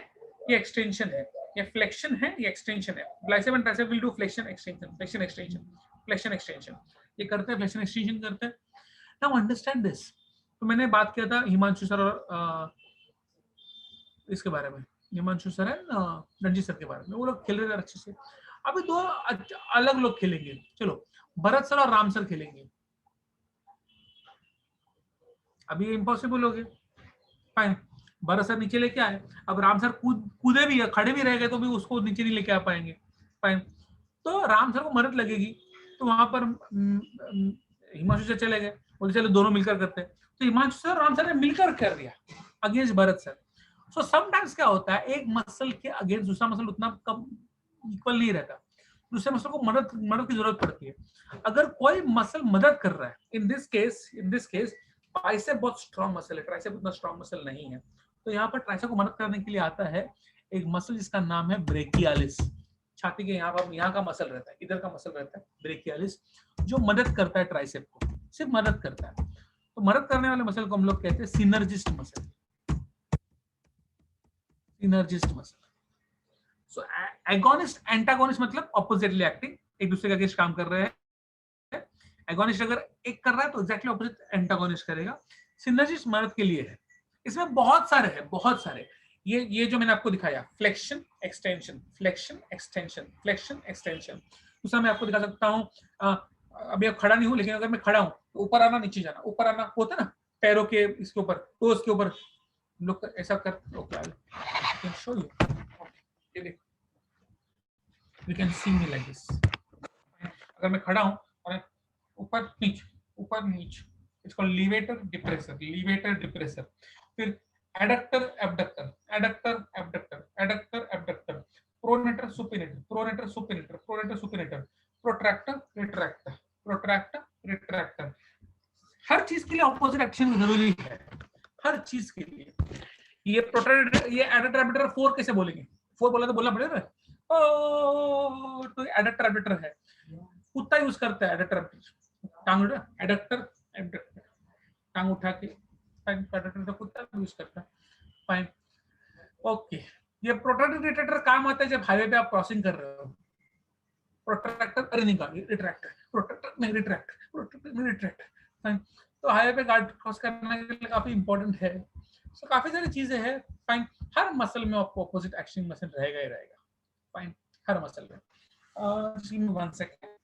ये एक्सटेंशन है, ये फ्लेक्शन है, ये एक्सटेंशन है। Bicep and tricep will do flexion extension, flexion extension, flexion extension. ये करते हैं, फ्लेक्शन एक्सटेंशन करते हैं। Now understand this. तो मैंने बात किया था हिमांशु सर और इसके बारे में, Himanshu sir and Ranjit sir के बारे में, वो लोग खेल रहे थे अच्छे से। अभी दो अलग लोग खेलेंगे। चलो भरत सर और राम सर खेलेंगे। अभी इम्पॉसिबल हो गया। फाइन। भरत सर नीचे लेके आए, अब राम सर कूदे भी, खड़े भी रह गए तो भी उसको नीचे नहीं लेके आ पाएंगे। फाइन। तो राम सर को मदद लगेगी, तो वहां पर हिमांशु सर चले गए, बोले चलो दोनों मिलकर करते हैं। तो हिमांशु सर राम सर ने मिलकर कर दिया against Bharat sir. So sometimes क्या होता है, एक मसल के अगेंस्ट दूसरा मसल उतना कम इक्वल नहीं रहता, दूसरे मसल को मदद की जरूरत पड़ती है। अगर कोई मसल मदद कर रहा है, इन दिस केस बाइसेप बहुत स्ट्रॉन्ग मसल है, ट्राइसेप उतना स्ट्रॉन्ग मसल नहीं है। तो यहाँ पर ट्राइसेप को मदद करने के लिए आता है एक मसल जिसका नाम है ब्रेकियालिस। छाती के यहाँ का मसल रहता है, इधर का मसल रहता है ब्रेकियालिस, जो मदद करता है ट्राइसेप को, सिर्फ मदद करता है। तो मदद करने वाले मसल को हम लोग कहते हैं सिनर्जिस्ट मसल, सिनर्जिस्ट मसल। सो एगोनिस्ट एंटागोनिस्ट मतलब ऑपोजिटली एक्टिंग, एक दूसरे के अगेंस्ट काम कर रहे हैं। एगोनिस्ट अगर एक कर रहा है तो एग्जैक्टली ऑपोजिट एंटागोनिस्ट करेगा। सिनर्जिस्ट मदद के लिए है। इसमें बहुत सारे हैं, बहुत सारे। ये जो मैंने आपको दिखाया, flexion extension, flexion extension, flexion extension. दूसरा मैं आपको दिखा सकता हूँ, अभी अब खड़ा नहीं हूँ, लेकिन अगर मैं खड़ा हूँ तो ऊपर आना, नीचे जाना, ऊपर आना होता है ना, पैरों के इसके ऊपर, टोस के ऊपर लोग ऐसा कर, ओके शो यू, ये देखो, you can see me like this. अगर मैं खड़ा हूँ और ऊपर नीचे, इसको लीवेटर डिप्रेसर, लीवेटर डिप्रेसर। फिर adductor abductor, adductor abductor, adductor abductor, pronator supinator, pronator supinator, pronator supinator, protractor retractor, protractor retractor. हर चीज के लिए ऑपोजिट एक्शन जरूरी है, हर चीज के लिए। ये प्रोट्रैक्टर, ये एडक्टर एबडक्टर, फोर कैसे बोलेंगे? फोर बोला तो बोलना पड़ेगा, तो एडक्टर एबडक्टर है। कुत्ता यूज करता है एडक्टर एबडक्टर, टांग उठा, एडक्टर एबडक्टर, टांग उठा के एडक्टर तो कुत्ता यूज करता है। Fine, okay. ये प्रोट्रैक्टर रिट्रैक्टर काम आता है जब हाईवे पे आप क्रॉसिंग कर रहे हो। प्रोट्रैक्टर, अरे नहीं कहा, रिट्रैक्टर, प्रोट्रैक्टर नहीं रिट्रैक्ट, प्रोट्रैक्टर नहीं रिट्रैक्ट। फाइन। तो हाईवे पे गार्ड क्रॉस करने के लिए काफी इंपॉर्टेंट है। सो काफी सारी चीजें हैं। फाइन। हर मसल में आपको ऑपोजिट एक्शन मसल रहेगा ही रहेगा। फाइन, हर मसल में। One second.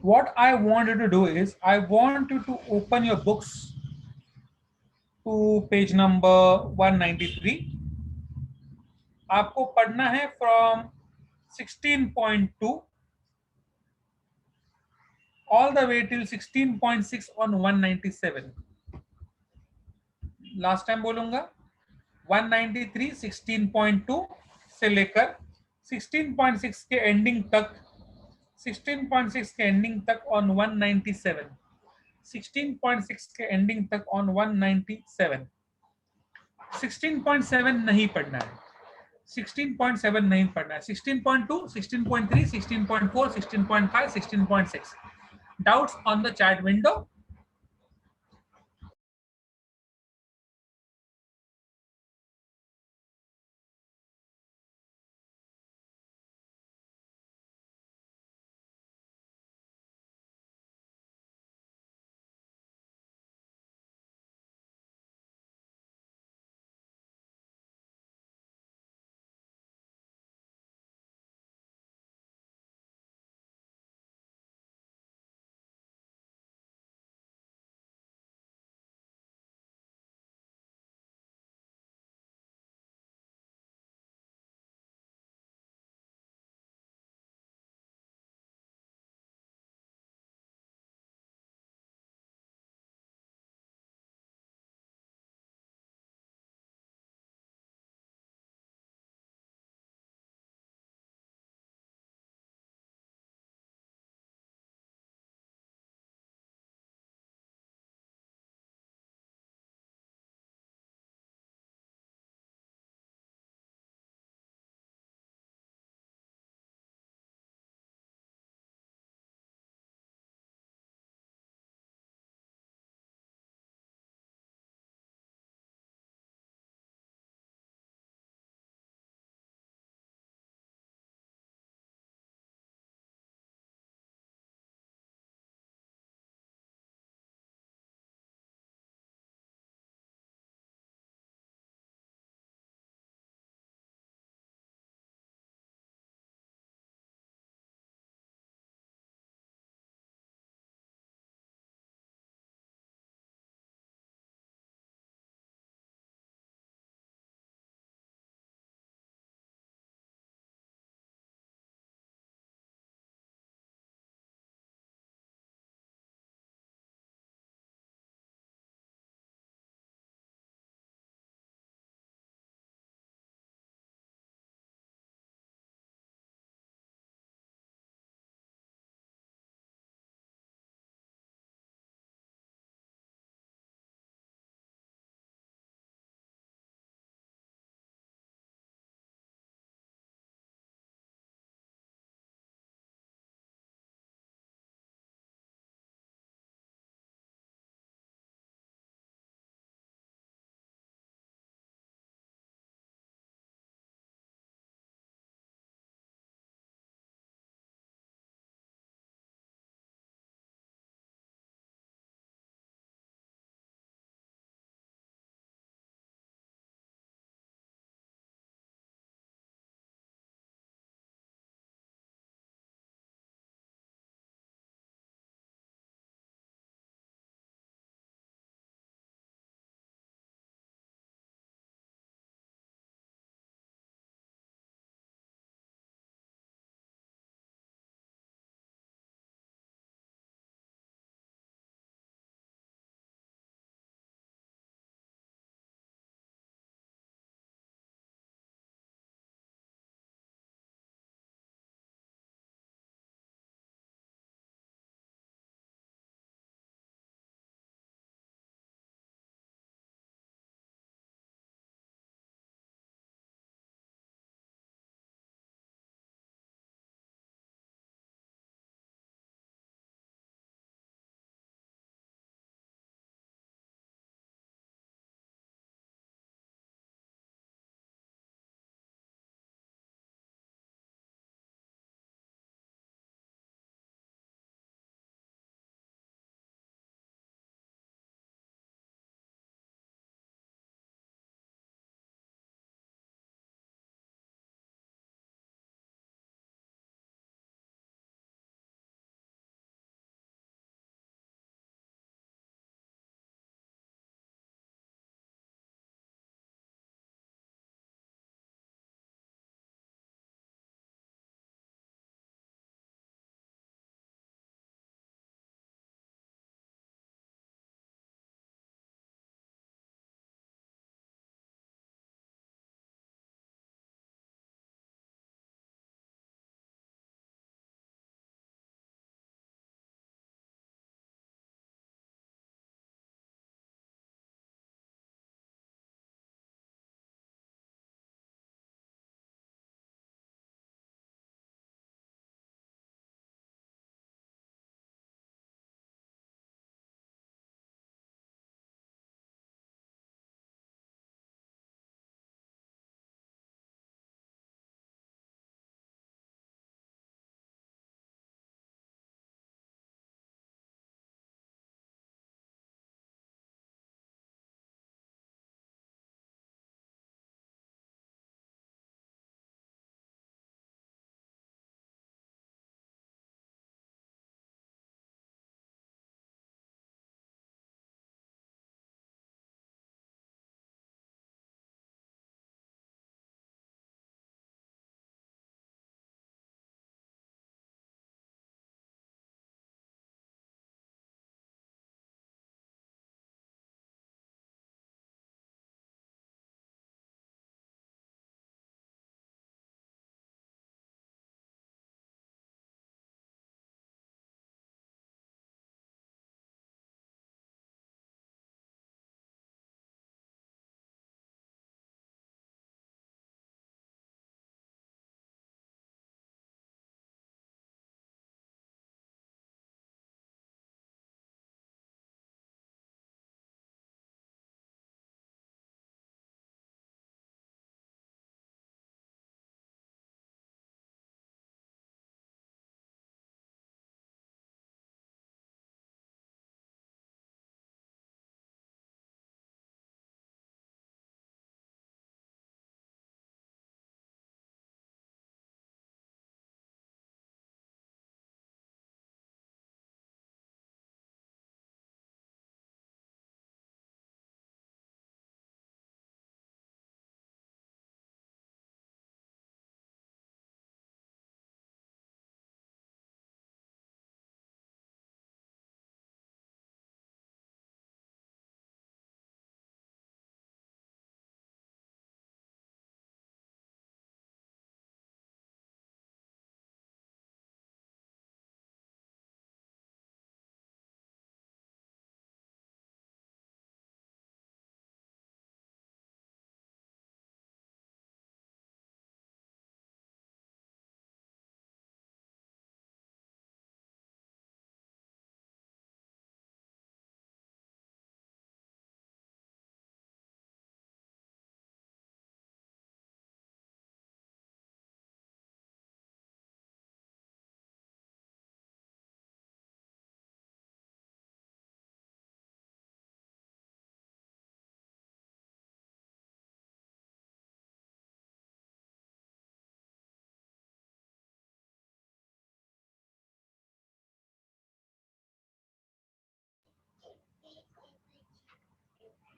What I want you to do is, I want you to open your books to page number 193. आपको पढ़ना है from 16.2 all the way till 16.6 on 197. Last time बोलूंगा 193 16.2 से लेकर 16.6 के एंडिंग तक, 16.6 के एंडिंग तक ऑन 197। 16.6 के एंडिंग तक ऑन 197। 16.7 नहीं पढ़ना है, 16.7 नहीं पढ़ना है, 16.2, 16.3, 16.4, 16.5, 16.6। Doubts on the chat window?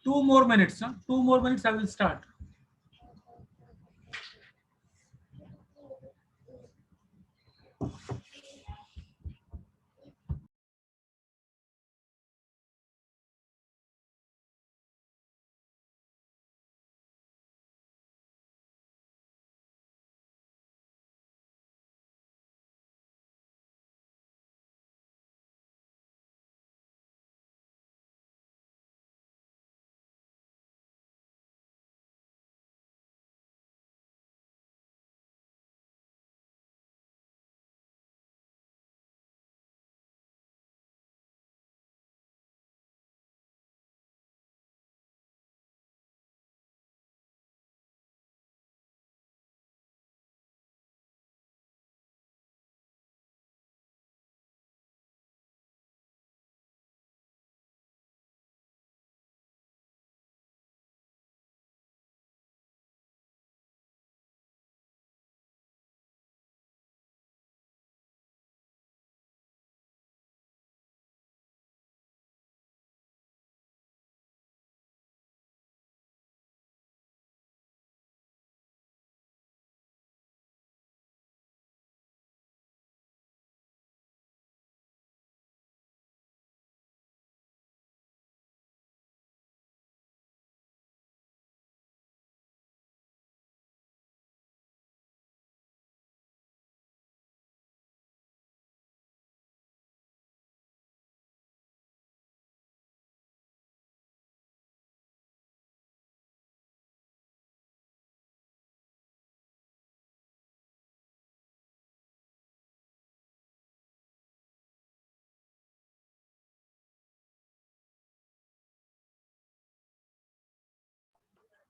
2 more minutes, huh? 2 more minutes, I will start.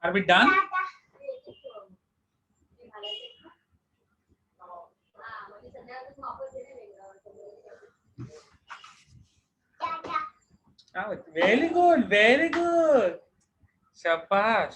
Are we done? Oh, very good, very good. Shabash.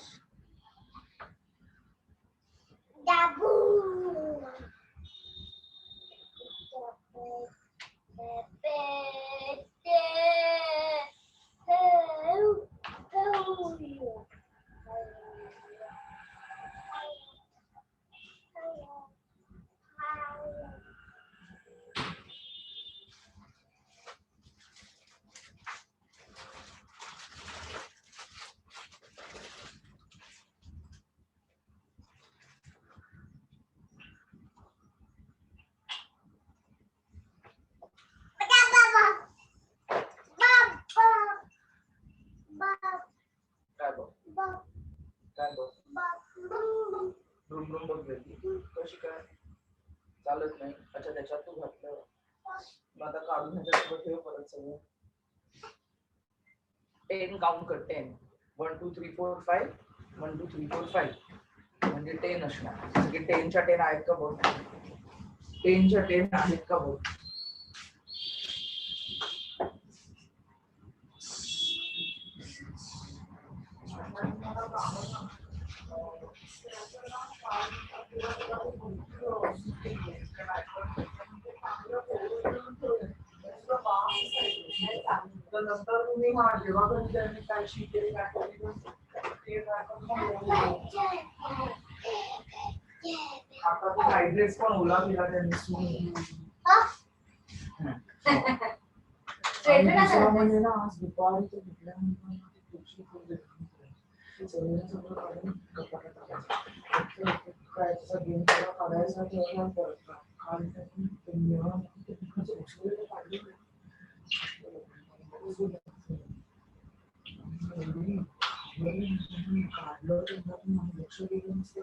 कशी काय चालत नाही. अच्छा त्याच्यात तू घातलं मग आता काढून ह्याच्यासोबत ठेव परत सगळं. 10 काउंट कर. 10 1 2 3 4 5 1 2 3 4 5 म्हणजे 10 असणार. सगळे 10च्या 10 आहेत का बघ. 10च्या 10 आहेत का बघ. नंतर तुम्ही जेव्हा कधी त्यांनी काय शिकेल काय आता ते हायड्रेट्स पण ओला केला त्यांनी म्हणजे ना आज दुपारी ते काय गेम काढायचा लक्ष दिलं नसतं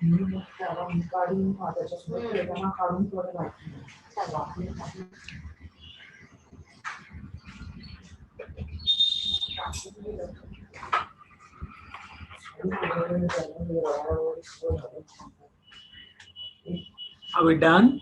मी मग त्याला काढून त्याच्यासोबत खेळताना काढून थोडं Are we done?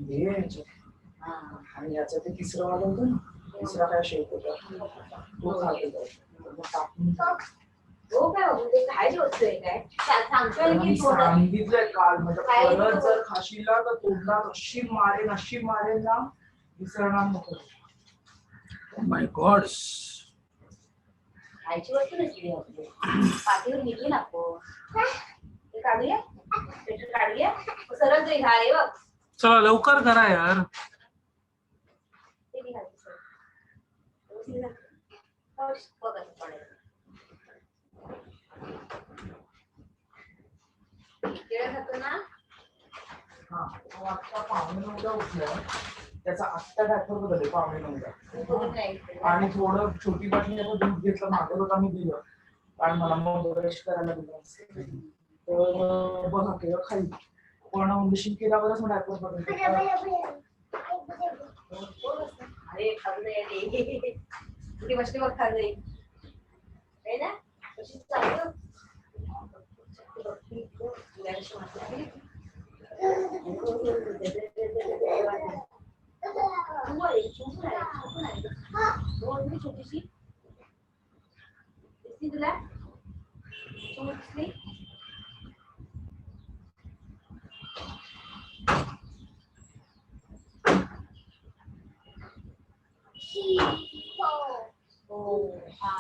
हे आणि याचं ते तिसरं वाला होतं ना, तिसरा काय शेप होता तो खाल्लेला हो काय होतं ते खायची वस्तू आहे काय सांगतोय की सांगितलंय काल म्हणजे परत जर खाशीला तर तोंडात अशी मारेन ना विसरणार नको. माय गॉड, खायची वस्तू नसली आपली पाठीवर घेतली ना आपण ते काढूया पेट्रोल काढूया सरळ ते घाले बघ. चला लवकर करा यार. ते निघाले सर बघा पडेल ना. हा आता 9:45 उठलाय, त्याचा आत्ता डायपर बदलले 9:45 आणि थोडं छोटी बाटली दूध घेतलं मागवलं आणि दिलं कारण मला मग ब्रश करायला दिलं तर बघा केलं खाली पण मिशीन केल्यावरच मग डायपर बदलते. अरे खाल्लंय तुझी मछली बघ खाल्लंय आहे ना कशी चालू छोटीशी तुला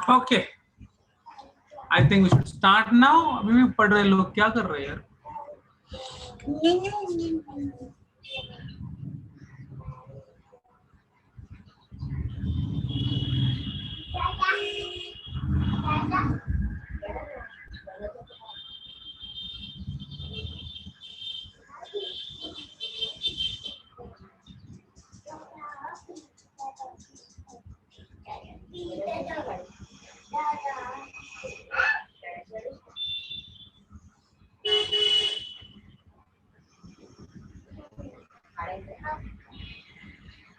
okay, I think we should start now. अभी भी पढ़ रहे लोग, क्या कर रहे हैं यार?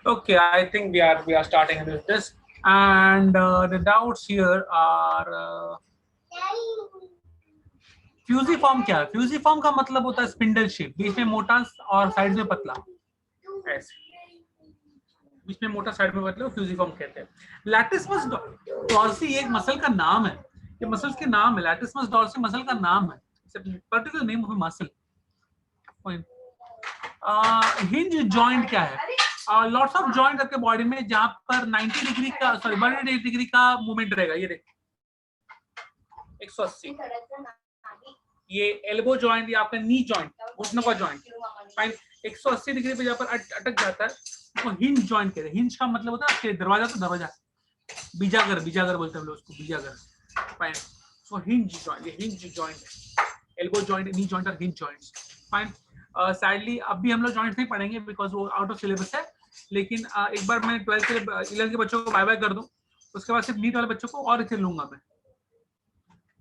Okay, I think we are starting with this, and the doubts here are fusiform क्या है? फ्यूजिफॉर्म का मतलब होता है स्पिंडल शेप, बीच में मोटा और साइड में पतला, ऐसे बीच में मोटा साइड में पतला, फ्यूजिफॉर्म कहते हैं. लैटिस्मस डॉर्सी एक मसल का नाम है, ये मसल्स के नाम है. लैटिस्मस डॉर्सी मसल का नाम है, particular name of muscle. Hinge joint क्या है? लॉट्स ऑफ जॉइंट आपके बॉडी में जहां पर 90 डिग्री का 180 डिग्री का मूवमेंट रहेगा. ये देखो 180, ये एल्बो जॉइंट या आपका नी जॉइंट, घुटनों का जॉइंट, फाइन. 180 डिग्री पे जहां पर अटक जाता है उसको हिंज जॉइंट कहते हैं. हिंज का मतलब होता है दरवाजा, तो दरवाजा, बीजागर बोलते हैं हम लोग उसको, बीजागर, फाइन. सो हिंज जॉइंट, ये हिंज जॉइंट है. एल्बो जॉइंट, नी जॉइंट और हिंज जॉइंट्स, फाइन. सैडली अभी हम लोग जॉइंट नहीं पढ़ेंगे बिकॉज वो आउट ऑफ सिलेबस है, लेकिन एक बार मैं 12th के 11th के बच्चों को बाय बाय कर दूं, उसके बाद सिर्फ नीट वाले बच्चों को और इसे लूंगा मैं,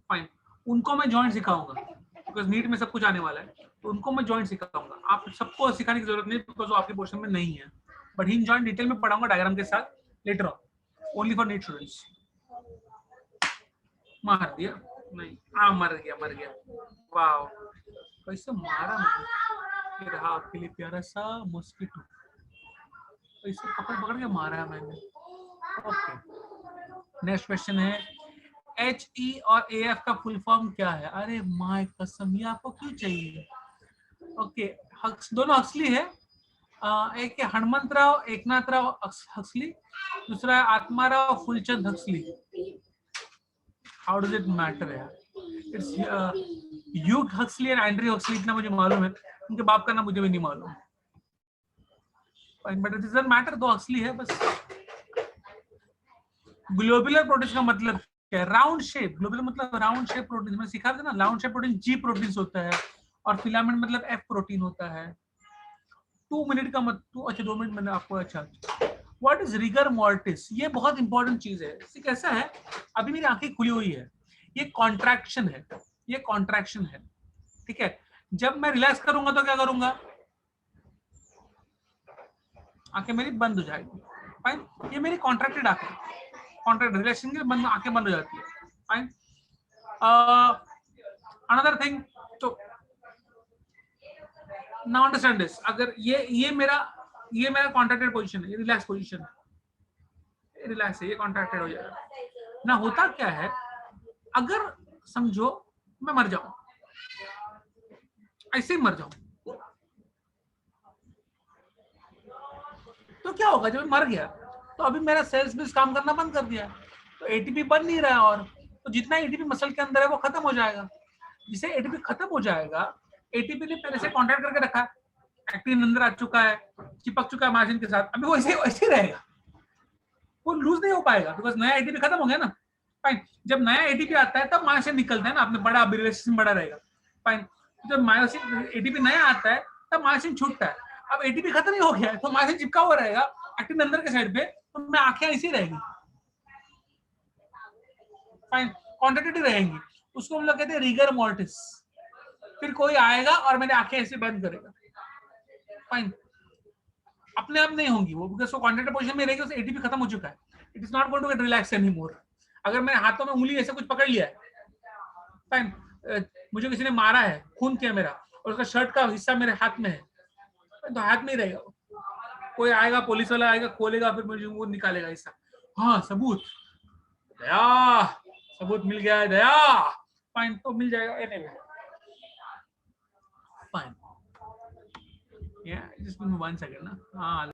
फाइन. उनको मैं जॉइंट सिखाऊंगा बिकॉज नीट में सब कुछ आने वाला है, तो उनको मैं जॉइंट सिखाऊंगा. आप सबको सिखाने की जरूरत नहीं बिकॉज वो आपके पोर्शन में नहीं है, बट हिंज जॉइंट डिटेल में पढ़ाऊंगा डायग्राम के साथ later on, only for NEET students. मार दिया नहीं, मर गया. वाओ, कैसे मारा मैंने. ये रहा आपके लिए प्यारा सा मॉस्किटो, कैसे पकड़ के मारा है मैंने. ओके, नेक्स्ट क्वेश्चन है HE और AF का फुल फॉर्म क्या है? अरे माय कसम, ये आपको क्यों चाहिए? ओके, दोनों हक्सली है. एक है हनुमंतराव एकनाथराव हक्सली, दूसरा है Atmarao Phulchand Huxley. How does it matter यार? It's Hugh Huxley and Andrew Huxley, इतना मुझे मालूम है. उनके बाप का नाम मुझे भी नहीं मालूम, बट इट डजंट मैटर, दो हक्सली है बस. ग्लोबुलर प्रोटीन का मतलब क्या? Round shape. ग्लोबुलर मतलब राउंड शेप प्रोटीन, मैंने सिखा था ना. Round shape protein G protein होता है और फिलामेंट मतलब F प्रोटीन होता है. 2 मिनट का मतलब, अच्छा 2 मिनट मैंने आपको. अच्छा, व्हाट इज रिगर मॉर्टिस? ये बहुत इंपॉर्टेंट चीज है. इसे कैसा है, अभी मेरी आंखें खुली हुई है, ये कॉन्ट्रैक्शन है, ये कॉन्ट्रैक्शन है, ठीक है. जब मैं रिलैक्स करूंगा तो क्या करूंगा? आंखें मेरी बंद हो जाएगी, फाइन. ये मेरी कॉन्ट्रैक्टेड आंखें, कॉन्ट्रैक्ट रिलैक्सेशन के बंद आंखें बंद हो जाती है, फाइन. अनदर थिंग, तो नाउ अंडरस्टैंड दिस, अगर ये मेरा कॉन्ट्रैक्टेड पोजीशन है, ये रिलैक्स पोजीशन है, रिलैक्स है, ये कॉन्ट्रैक्टेड हो जाएगा ना। होता क्या है, अगर समझो मैं मर जाऊं, ऐसे ही मर जाऊं, तो क्या होगा? जब मर गया तो अभी मेरा सेल्स भी काम करना बंद कर दिया, तो एटीपी बन नहीं रहा है, और तो जितना एटीपी मसल के अंदर है वो खत्म हो जाएगा। जिसे एटीपी खत्म हो जाएगा, एटीपी ने पहले से कॉन्ट्रैक्ट करके रखा है, एक्टिन अंदर आ चुका है, चिपक चुका है मार्जिन के साथ, अभी वो ऐसे रहेगा, वो लूज नहीं हो पाएगा, बिकॉज नया एटीपी खत्म हो गया ना। फाइन, जब नया एटीपी आता है तब मायोसिन निकलता है ना, आपने बड़ा रिलेशनशिप बड़ा रहेगा। फाइन, जब मायोसिन एटीपी नया आता है तब मायोसिन छूटता है, अब एटीपी खत्म ही हो गया है तो मायोसिन चिपका हुआ रहेगा एक्टिन अंदर के साइड पे, तो मैं आंखें ऐसी रहेंगी, फाइन, कॉन्ट्रैक्टेड रहेंगी, उसको हम लोग कहते हैं रिगर मोर्टिस। फिर कोई आएगा और मेरी आंखें ऐसे बंद करेगा, फाइन, अपने आप नहीं होंगी वो, बिकॉज़ वो कॉन्ट्रैक्टेड पोजीशन में रहेगी, उससे एटीपी खत्म हो चुका है, it is not going to get relax anymore. अगर मैंने हाथों में उंगली ऐसे कुछ पकड़ लिया है, फाइन, मुझे किसी ने मारा है, खून किया मेरा, और उसका शर्ट का हिस्सा मेरे हाथ में है, तो हाथ में ही रहेगा। कोई आएगा, पुलिस वाला आएगा, खोलेगा, फिर मुझे वो निकालेगा हिस्सा, हाँ सबूत, दया, सबूत मिल गया है, दया, फाइन, तो मिल जाएगा, एनीवे, फाइन, या जस्ट 1 सेकंड ना, हाँ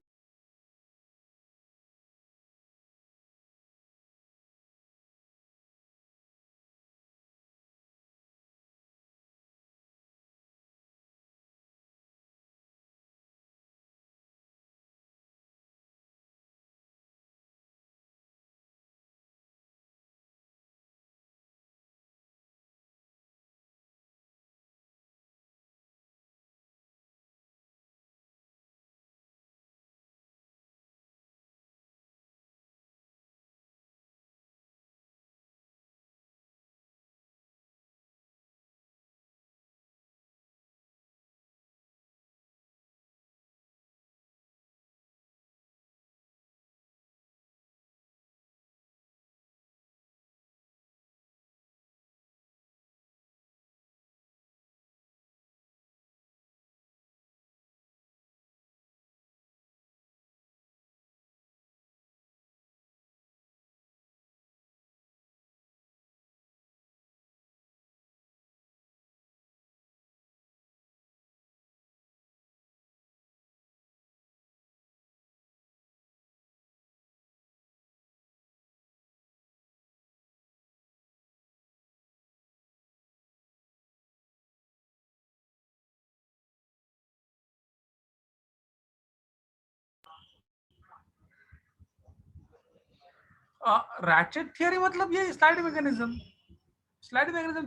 रैचेट थियरी मतलब ये स्लाइड मैकेनिज्म,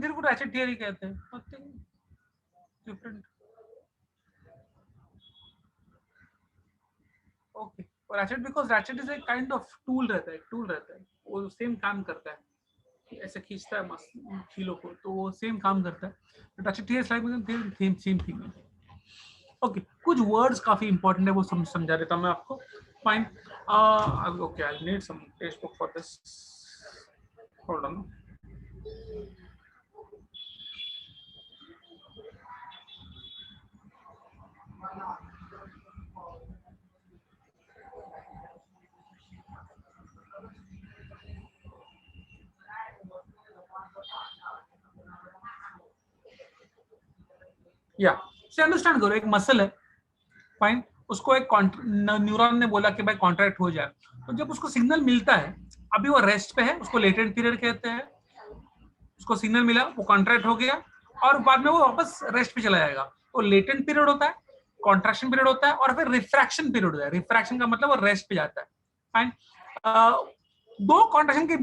फिर को रैचेट थियरी कहते हैं, नथिंग डिफरेंट। ओके, और ratchet because ratchet is a kind of tool रहता है, वो सेम काम करता है, ऐसे खींचता है खीलों को, तो वो सेम काम करता है, ratchet theory slide mechanism same thing है। ओके, कुछ वर्ड्स काफी इंपॉर्टेंट है, वो समझा देता हूं मैं आपको। Fine, okay, I need some text book for this, hold on. या से अंडरस्टैंड करो, एक मसल है, फाइन, उसको एक न्यूरॉन ने बोला कि भाई कॉन्ट्रैक्ट हो जाए, तो जब उसको सिग्नल मिलता है, अभी वो रेस्ट पे है, उसको लेटेंट पीरियड कहते हैं, उसको सिग्नल मिला, वो कॉन्ट्रैक्ट हो गया, और बाद में वो वापस रेस्ट पे चला जाएगा। तो लेटेंट पीरियड होता है, कॉन्ट्रैक्शन पीरियड होता है, और फिर रिफ्रैक्शन पीरियड होता है। रिफ्रैक्शन का मतलब वो रेस्ट पे जाता है, फाइन। दो कॉन्ट्रैक्शन के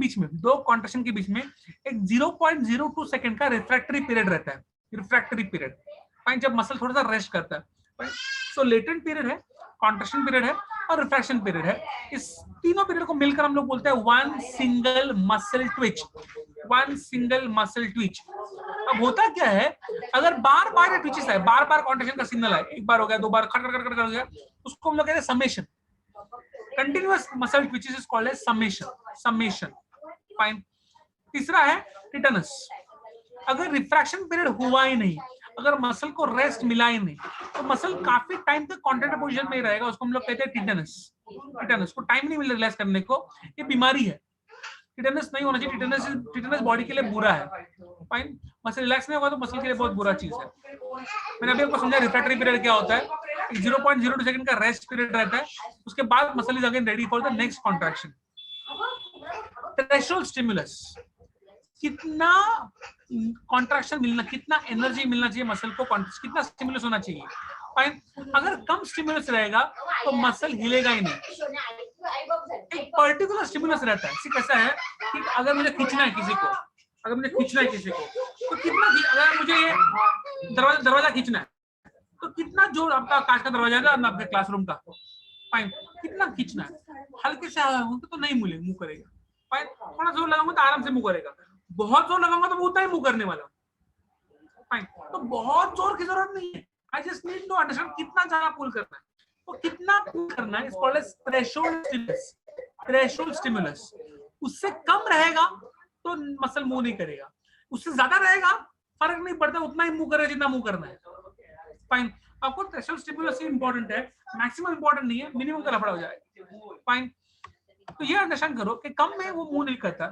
बीच में एक 0.02 सेकंड का रिफ्रैक्टरी पीरियड रहता है, रिफ्रैक्टरी पीरियड, फाइन, जब मसल थोड़ा सा रेस्ट करता है। सो लेटेंट पीरियड है, कॉन्ट्रैक्शन पीरियड है, और रिफ्रैक्शन पीरियड है। इस तीनों पीरियड को मिलकर हम लोग बोलते हैं one single muscle Twitch, one single muscle Twitch. अब होता क्या है, अगर बार बार ट्विचेस है, बार बार कॉन्ट्रैक्शन का सिग्नल है, एक बार हो गया, दो बार खट खट खट खट हो गया, उसको हम लोग कहते हैं summation. Continuous muscle twitches is called as summation, fine. तीसरा है टिटेनस, अगर रिफ्रैक्शन पीरियड हुआ ही नहीं, अगर मसल को रेस्ट मिला ही नहीं तो मसल काफी टाइम तक कॉन्ट्रैक्ट पोजीशन में ही रहेगा, उसको हम लोग कहते हैं टिटेनस। टिटेनस को टाइम नहीं मिल रिलैक्स करने को, ये बीमारी है। टिटेनस नहीं होना चाहिए, टिटेनस बॉडी के लिए बुरा है। फाइन, मसल रिलैक्स नहीं होगा तो मसल के लिए बहुत बुरा चीज है। मैंने अभी आपको समझा रिफ्रैक्टरी पीरियड क्या होता है, 0.02 सेकंड का रेस्ट पीरियड रहता है, उसके बाद muscle is again ready for the next contraction. Threshold stimulus, कितना कॉन्ट्रैक्शन मिलना, कितना एनर्जी मिलना चाहिए मसल को, कितना स्टिमुलस होना चाहिए। फाइन, अगर कम स्टिमुलस रहेगा तो मसल हिलेगा ही नहीं। एक पर्टिकुलर स्टिमुलस रहता है, कैसा है कि अगर मुझे खींचना है किसी को, तो कितना, अगर मुझे ये दरवाजा खींचना है तो कितना जोर, आपका कांच का दरवाजा है ना आपके क्लासरूम का, फाइन, कितना खींचना है। हल्के से तो नहीं मुंह करेगा, फाइन, थोड़ा जोर लगाऊंगा तो आराम से मुंह करेगा, बहुत जोर लगाऊंगा तो वो उतना ही मुंह करने वाला, फाइन। तो बहुत जोर की जरूरत नहीं है, I just need to understand कितना ज्यादा पुल करना है, तो कितना पुल करना है, called as threshold stimulus. Threshold stimulus, उससे कम रहेगा तो मसल मूव नहीं करेगा, उससे ज्यादा रहेगा फर्क नहीं पड़ता, उतना ही मूव करेगा जितना मूव करना है। फाइन, आपको थ्रेशोल्ड स्टिमुलस इंपॉर्टेंट है, मैक्सिमम इंपॉर्टेंट नहीं है, मिनिमम का लफड़ा हो जाएगा। फाइन, तो ये अंडरस्टैंड करो कि कम में वो मूव नहीं करता,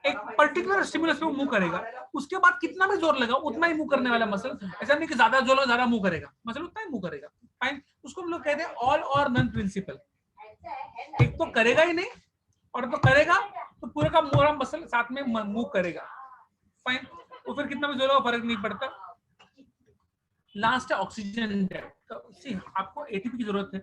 एक पर्टिकुलर स्टिमुलस पे वो मूव करेगा, उसके बाद कितना भी जोर लगा उतना ही मूव करने वाला मसल, ऐसा नहीं कि ज्यादा जोर लगा ज्यादा मूव करेगा, मसल उतना ही मूव करेगा। फाइन, उसको हम लोग कहते हैं ऑल और नन प्रिंसिपल। एक तो करेगा ही नहीं और तो करेगा तो पूरे का पूरा मसल साथ में मूव करेगा। फाइन, तो फिर कितना भी जोर लगा फर्क नहीं पड़ता। लास्ट है ऑक्सीजन डेप्थ। आपको एटीपी की जरूरत है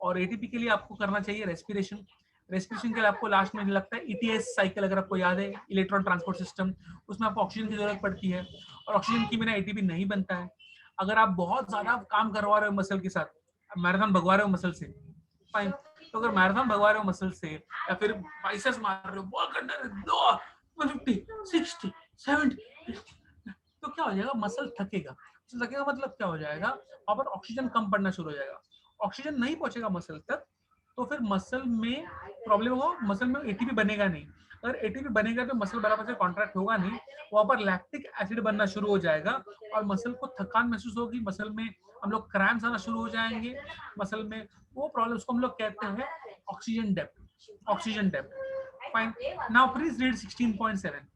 और एटीपी के लिए आपको करना चाहिए रेस्पिरेशन। रेस्पिरेशन के लिए आपको लास्ट में लगता है ईटीएस साइकिल, अगर आपको याद है, इलेक्ट्रॉन ट्रांसपोर्ट सिस्टम, उसमें आपको ऑक्सीजन की जरूरत पड़ती है और ऑक्सीजन की बिना एटीपी नहीं बनता है। अगर आप बहुत ज्यादा काम करवा रहे हो मसल के साथ, मैराथन भगवा रहे हो मसल से, फाइन, तो अगर मैराथन भगवा रहे हो मसल से या फिर बाइसेप्स मार रहे हो, बहुत करना है 250 60 70, तो क्या हो जाएगा, मसल थकेगा। थकेगा मतलब क्या हो जाएगा, वहां पर ऑक्सीजन कम पड़ना शुरू हो जाएगा, ऑक्सीजन नहीं पहुंचेगा मसल तक, तो फिर मसल में प्रॉब्लम होगा, मसल में एटीपी बनेगा नहीं। अगर एटीपी बनेगा तो मसल बराबर से कॉन्ट्रैक्ट होगा नहीं, वहां पर लैक्टिक एसिड बनना शुरू हो जाएगा और मसल को थकान महसूस होगी, मसल में हम लोग क्रैम्प्स आना शुरू हो जाएंगे, मसल में वो प्रॉब्लम, उसको हम लोग कहते हैं oxygen depth. Oxygen depth, fine. Now please read 16.7।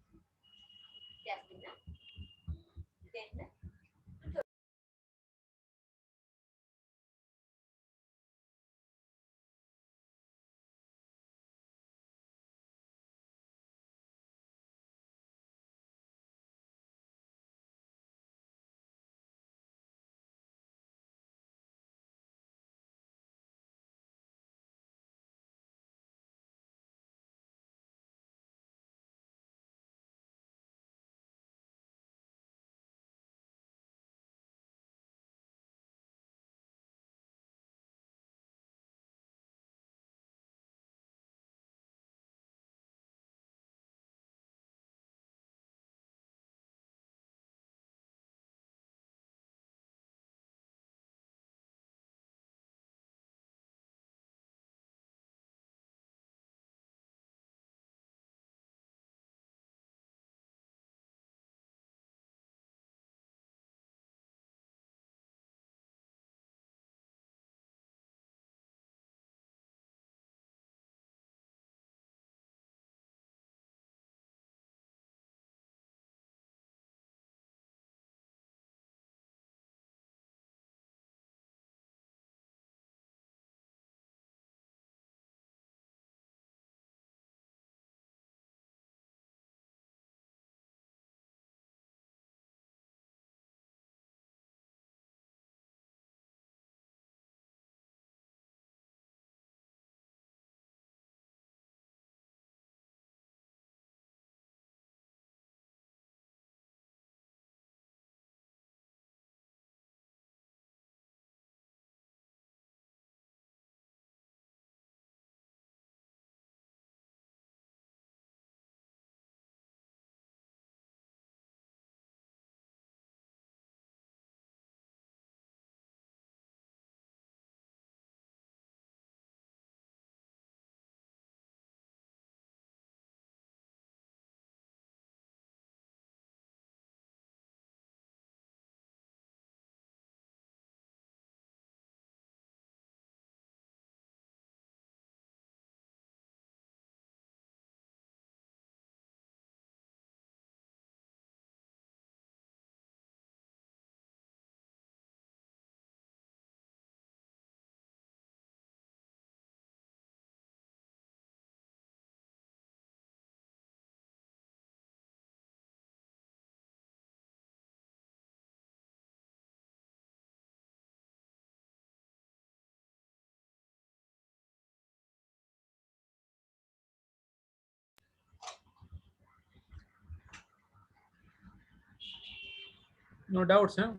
No doubts हैं?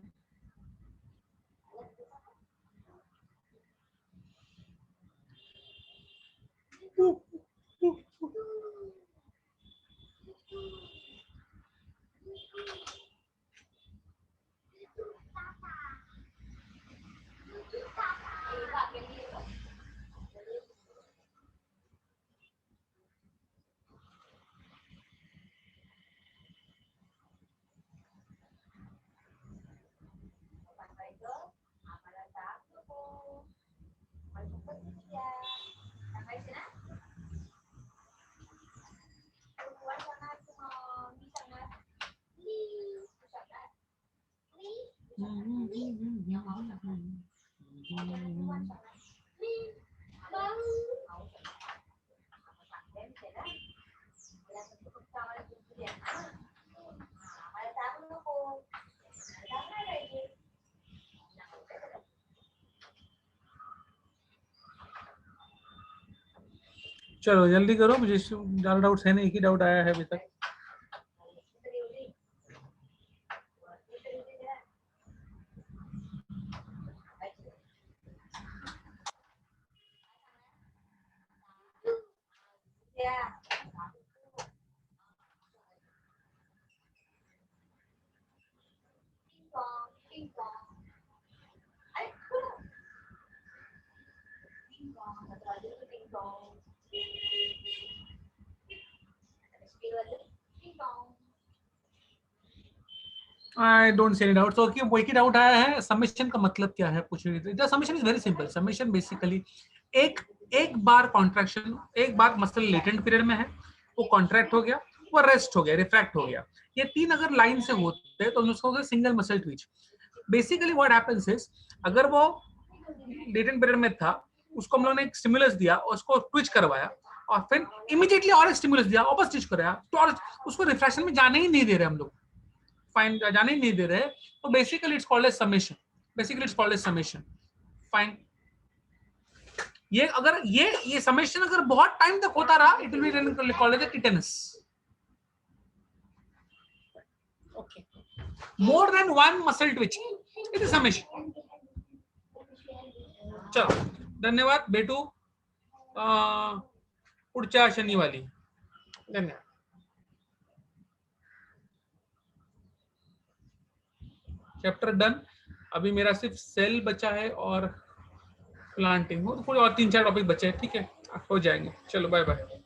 चलो जल्दी करो, मुझे ज्यादा डाउट्स है नहीं, एक ही डाउट आया है अभी तक। I don't see any doubt. So वो एक ही डाउट आया है, समेशन का मतलब क्या है पूछ रही थी। The summation is very simple. Summation basically एक बार कॉन्ट्रैक्शन, एक बार मसल लेटेंट पीरियड में है, वो कॉन्ट्रैक्ट हो गया, वो रेस्ट हो गया, रिफ्रैक्ट हो गया, ये तीन अगर लाइन से होते हैं तो उसको होगा single muscle Twitch. Basically what happens is, अगर वो लेटेंट पीरियड में था, उसको हम लोगों ने एक स्टिमुलस दिया, उसको ट्विच करवाया, और फिर इमीडिएटली और एक स्टिमुलस दिया, वापस ट्विच कराया, तो उसको रिफ्रैक्शन में जाने ही नहीं दे रहे हम लोग, फाइन, जाने ही नहीं दे रहे, तो basically it's called as summation. Basically it's called as summation. Fine. ये अगर ये समेशन अगर बहुत टाइम तक होता रहा, it will be called as tetanus. Okay, more than one muscle twitch, it is summation. चलो धन्यवाद, भेटू पुढच्या शनिवारी। धन्यवाद। Chapter done. अभी मेरा सिर्फ सेल बचा है और प्लांटिंग, और 3-4 टॉपिक बचे हैं, ठीक है, हो जाएंगे। चलो बाय बाय।